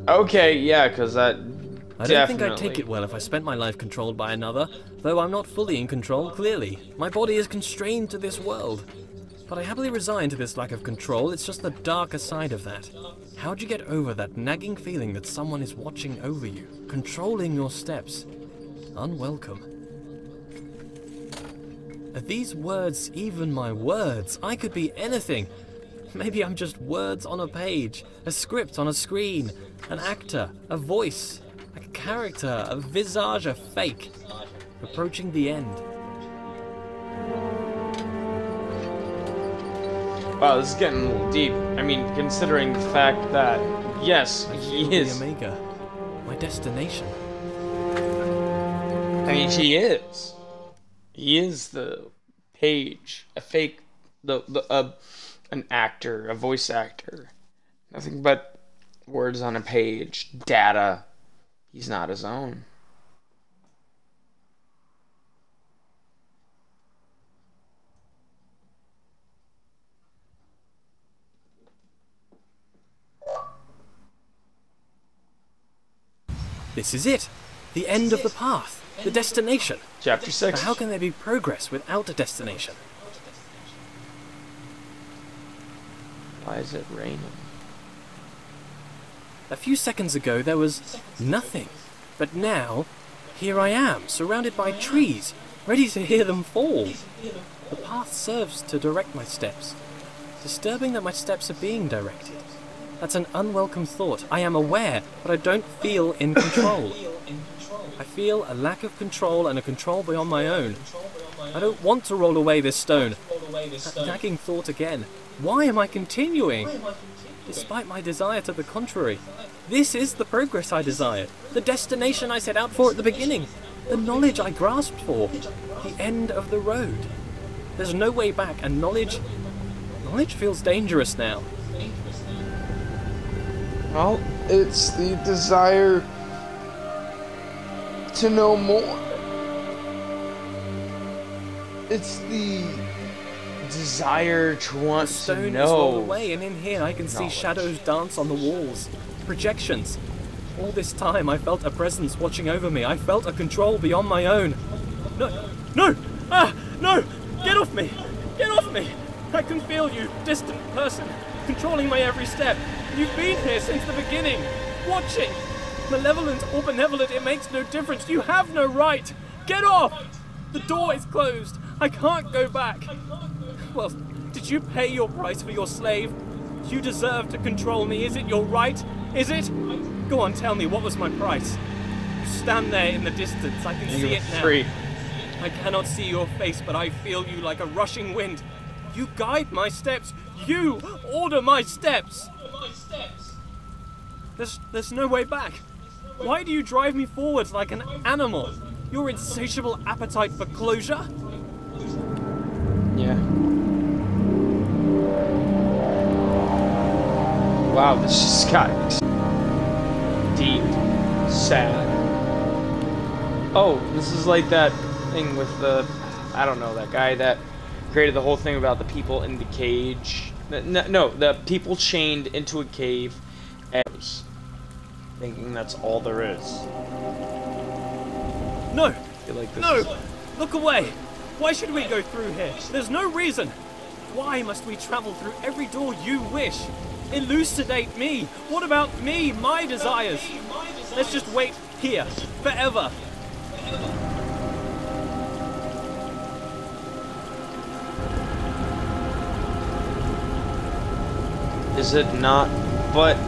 Okay, yeah, because that I don't think I'd take it well if I spent my life controlled by another, though I'm not fully in control, clearly. My body is constrained to this world. But I happily resign to this lack of control, it's just the darker side of that. How'd you get over that nagging feeling that someone is watching over you, controlling your steps? Unwelcome. Are these words even my words? I could be anything. Maybe I'm just words on a page, a script on a screen, an actor, a voice, a character, a visage, a fake. Approaching the end. Wow, this is getting a little deep. I mean, considering the fact that, yes, he is. The Omega. My destination. I mean, he is. He is the page, a fake, an actor, a voice actor. Nothing but words on a page, data. He's not his own. This is it. The end of the path. The destination. Chapter 6. But how can there be progress without a destination? Why is it raining? A few seconds ago there was nothing. But now, here I am, surrounded by trees, ready to hear them fall. The path serves to direct my steps. Disturbing that my steps are being directed. That's an unwelcome thought. I am aware, but I don't feel in control. I feel a lack of control and a control beyond my own. I don't want to roll away this stone. That nagging thought again. Why am I continuing? Despite my desire to the contrary. This is the progress I desired. The destination I set out for at the beginning. The knowledge I grasped for. The end of the road. There's no way back, and knowledge feels dangerous now. Well, it's the desire to know more. It's the desire to want to Stone is know. rolled away, and in here I can see shadows dance on the walls. Projections. All this time I felt a presence watching over me. I felt a control beyond my own. No! No! Ah! No! Get off me! Get off me! I can feel you, distant person, controlling my every step. You've been here since the beginning, watching. Malevolent or benevolent, it makes no difference. You have no right. Get off! The door is closed. I can't go back. Well, did you pay your price for your slave? You deserve to control me. Is it your right? Is it? Go on, tell me, what was my price? You stand there in the distance. I can see it now. Free. I cannot see your face, but I feel you like a rushing wind. You guide my steps. You order my steps. There's no way back. Why do you drive me forward like an animal? Your insatiable appetite for closure? Yeah. Wow, this just got deep, sad. Oh, this is like that thing with the, I don't know, that guy that created the whole thing about the people in the cage. No, the people chained into a cave and thinking that's all there is. No! I feel like this No! is... Look away! Why should we go through here? There's no reason! Why must we travel through every door you wish? Elucidate me! What about me, my desires? Let's just wait here, forever! Is it not... But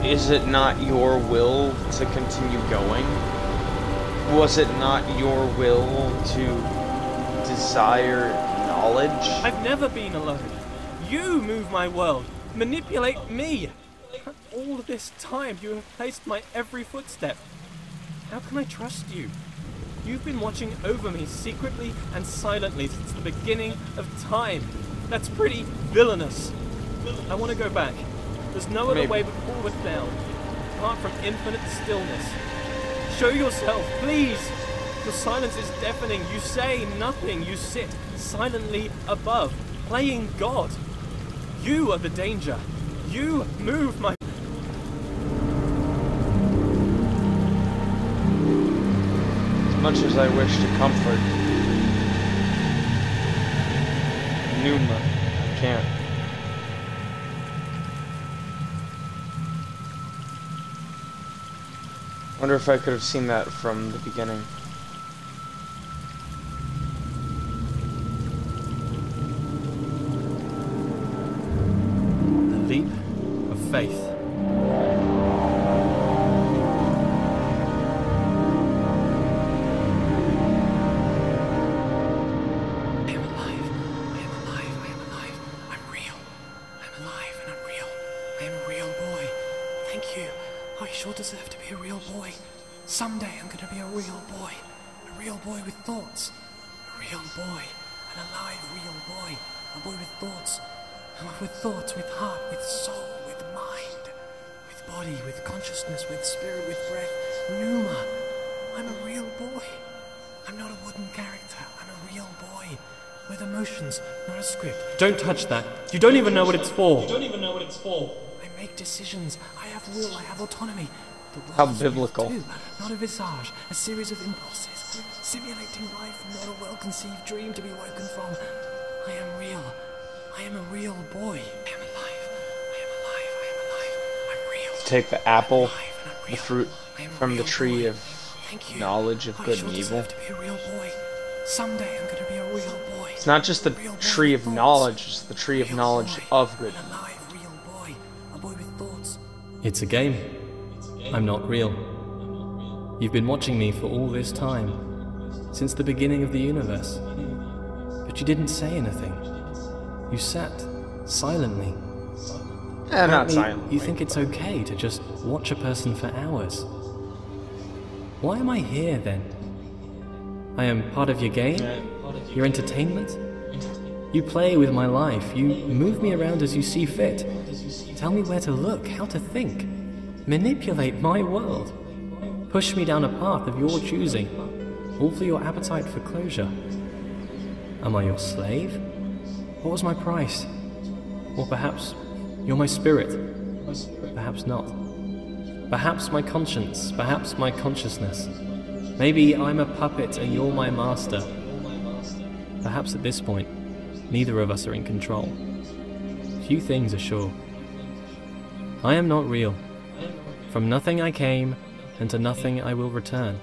is it not your will to continue going? Was it not your will to desire knowledge? I've never been alone. You move my world. Manipulate me. All this time you have placed my every footstep. How can I trust you? You've been watching over me secretly and silently since the beginning of time. That's pretty villainous. I want to go back. There's no other way but forward now, apart from infinite stillness. Show yourself, please! Your silence is deafening. You say nothing. You sit silently above, playing God. You are the danger. You move my... As much as I wish to comfort Pnuema, I can't. Wonder if I could have seen that from the beginning. The leap of faith. Deserve to be a real boy. Someday I'm gonna be a real boy. A real boy with thoughts. A real boy. An alive real boy. A boy with thoughts. With thoughts, with heart, with soul, with mind. With body, with consciousness, with spirit, with breath. Pneuma. I'm a real boy. I'm not a wooden character. I'm a real boy. With emotions, not a script. Don't touch that. You don't even know what it's for. I make decisions. I have will. I have autonomy. How biblical. Too, not a visage, a series of impulses, simulating life, not a well-conceived dream to be woken from. I am real. I am a real boy. I am alive. I am alive. I am alive. I'm real. Take the apple, I'm the fruit from the tree of knowledge of good and evil. To be a real boy. Someday I'm going to be a real boy. It's not just the tree of knowledge, it's the tree of knowledge of good. An alive real boy. A boy with thoughts. It's a game. I'm not real. You've been watching me for all this time, since the beginning of the universe. But you didn't say anything. You sat silently. Not Apparently, silently. You think it's okay to just watch a person for hours. Why am I here then? I am part of your game? Your entertainment? You play with my life. You move me around as you see fit. Tell me where to look, how to think. Manipulate my world. Push me down a path of your choosing, all for your appetite for closure. Am I your slave? What was my price? Or perhaps you're my spirit. Perhaps not. Perhaps my conscience, perhaps my consciousness. Maybe I'm a puppet and you're my master. Perhaps at this point, neither of us are in control. Few things are sure. I am not real. From nothing I came, and to nothing I will return.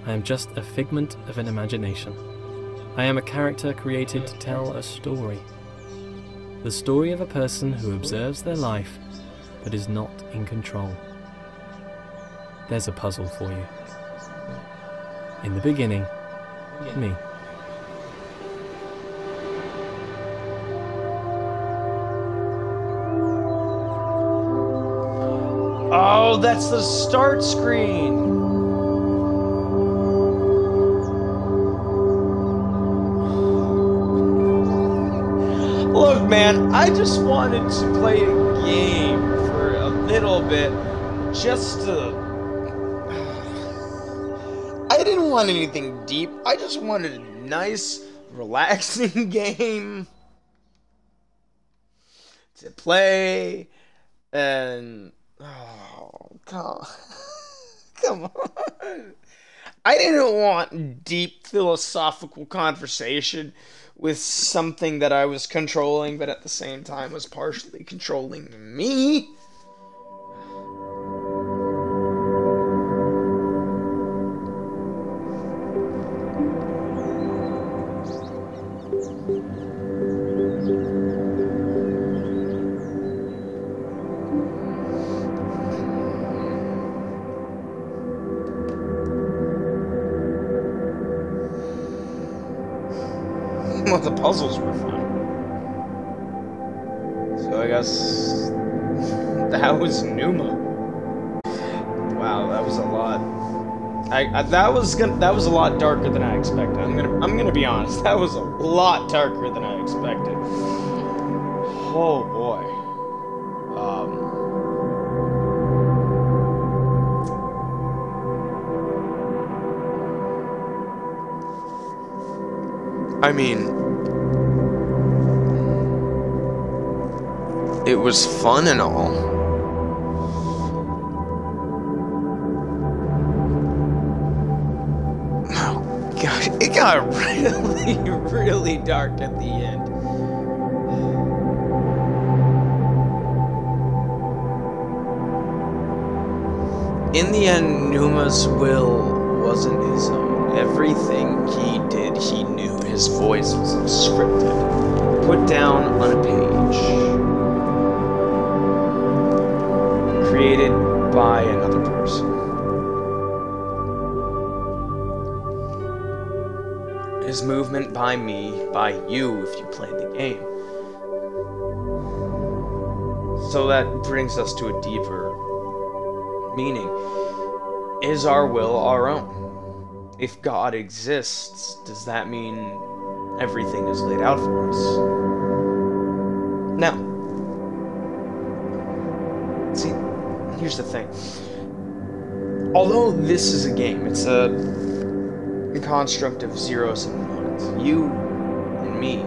I am just a figment of an imagination. I am a character created to tell a story. The story of a person who observes their life, but is not in control. There's a puzzle for you. In the beginning, me. Oh, Oh, that's the start screen. Look, man, I just wanted to play a game for a little bit, just to... I didn't want anything deep, I just wanted a nice, relaxing game to play, and... Oh, come on. I didn't want deep philosophical conversation with something that I was controlling, but at the same time was partially controlling me. Well, the puzzles were fun. So I guess that was Pneuma. Wow, that was a lot. That was a lot darker than I expected. I'm gonna be honest. That was a lot darker than I expected. Oh boy. I mean, it was fun and all. Oh god, it got really, really dark at the end. In the end, Pneuma's will wasn't his own. Everything he did, he knew. His voice was scripted, put down on a page, created by another person. His movement by me, by you if you played the game. So that brings us to a deeper meaning. Is our will our own? If God exists, does that mean everything is laid out for us? Now, see, here's the thing. Although this is a game, it's a construct of zeros and ones. You and me,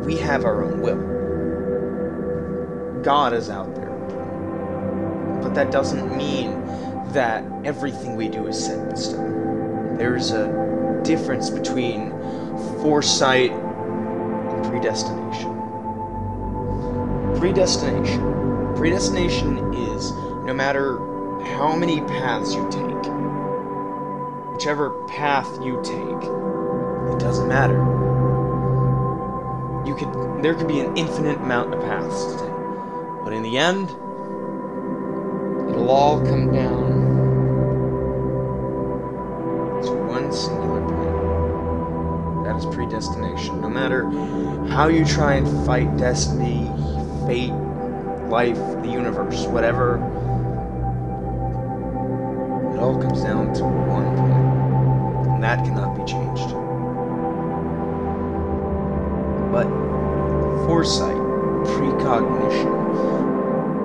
we have our own will. God is out there. But that doesn't mean that everything we do is set in stone. There's a difference between foresight and predestination. Predestination is no matter how many paths you take, whichever path you take, it doesn't matter. There could be an infinite amount of paths to take, but in the end, it'll all come down to one singular point. That is predestination. No matter how you try and fight destiny, fate, life, the universe, whatever, it all comes down to one point. And that cannot be changed. But foresight, precognition,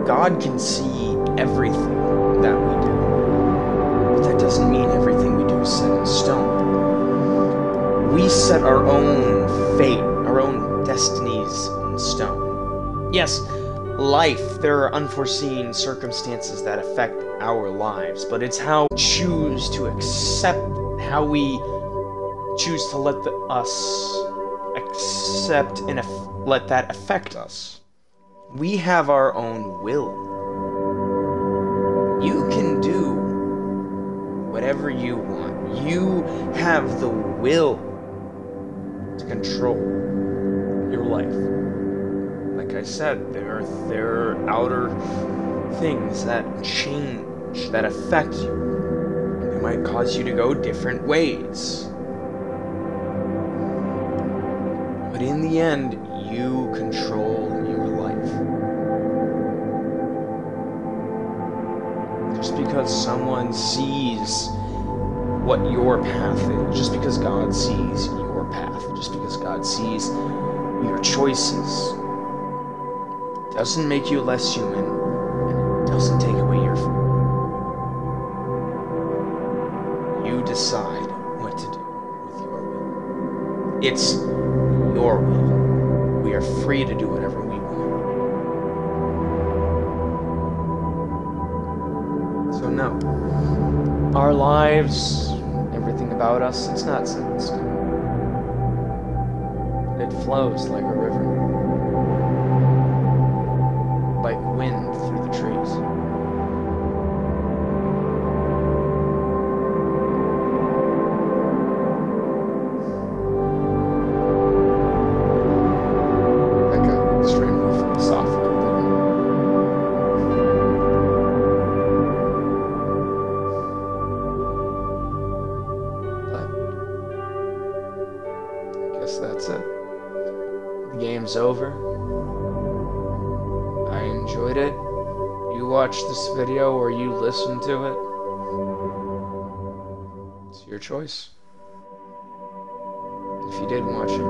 God can see everything that we do. But that doesn't mean everything we do is set in stone. We set our own fate, our own destinies in stone. Yes, life, there are unforeseen circumstances that affect our lives, but it's how we choose to accept, how we choose to let us accept and let that affect us. We have our own will. You can do whatever you want. You have the will to control your life. Like I said, there are outer things that change, that affect you. They might cause you to go different ways. But in the end, you control your life. because someone sees what your path is, just because God sees your path, just because God sees your choices, doesn't make you less human, and it doesn't take away your freedom. You decide what to do with your will. It's your will. We are free to do whatever we want. So no, our lives, everything about us, it's not set in stone. It flows like a river, like wind through the trees. That got extremely philosophical there. But I guess that's it. The game's over. I enjoyed it. You watched this video or you listened to it. It's your choice. If you did watch it,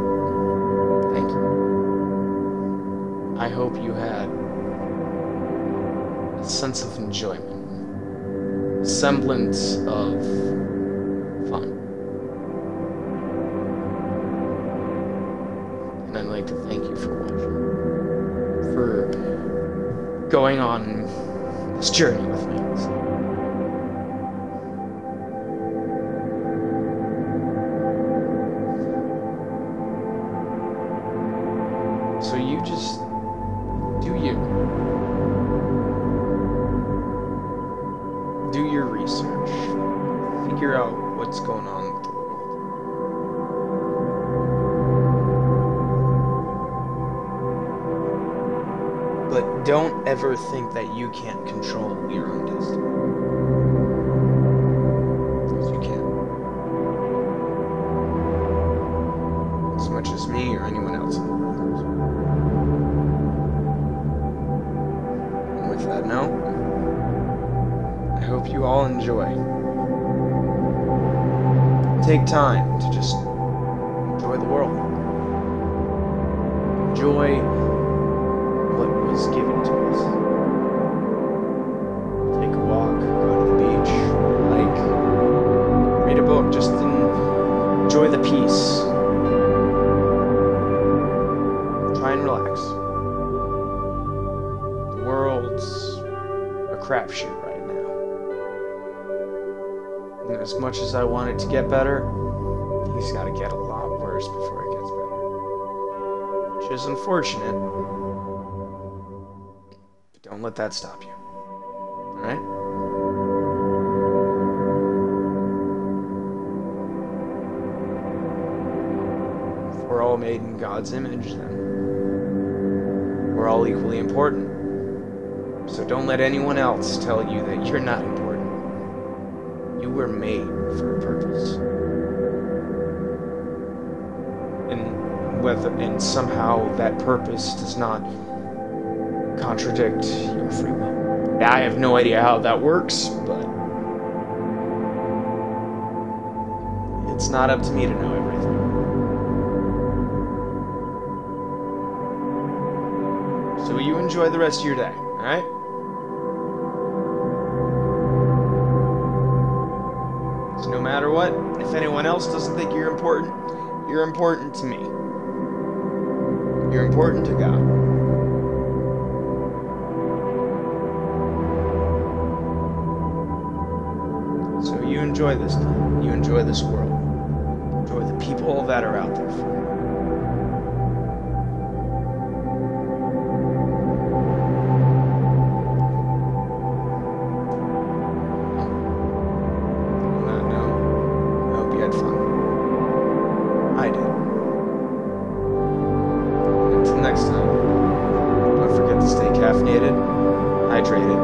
thank you. I hope you had a sense of enjoyment, a semblance of fun. And I'd like to thank you for watching, for going on this journey with me. So you just do you. Do your research. Figure out what's going on with the world. But don't ever think that you can't control your own destiny. Because you can. As much as me or anyone else in the world knows. And with that note, I hope you all enjoy. Take time to just enjoy the world. Enjoy what was given to us. Take a walk, go to the beach, like, read a book, just enjoy the peace. Try and relax. The world's a crapshoot right now. And as much as I want it to get better, things gotta get a lot worse before it gets better. Which is unfortunate. Don't let that stop you. Alright? If we're all made in God's image, then we're all equally important. So don't let anyone else tell you that you're not important. You were made for a purpose. And somehow that purpose does not contradict your free will. I have no idea how that works, but it's not up to me to know everything. So you enjoy the rest of your day, alright? So no matter what, if anyone else doesn't think you're important to me. You're important to God. So you enjoy this time. You enjoy this world. Enjoy the people that are out there for you. On that note, I hope you had fun. I did. Until next time, don't forget to stay caffeinated, hydrated,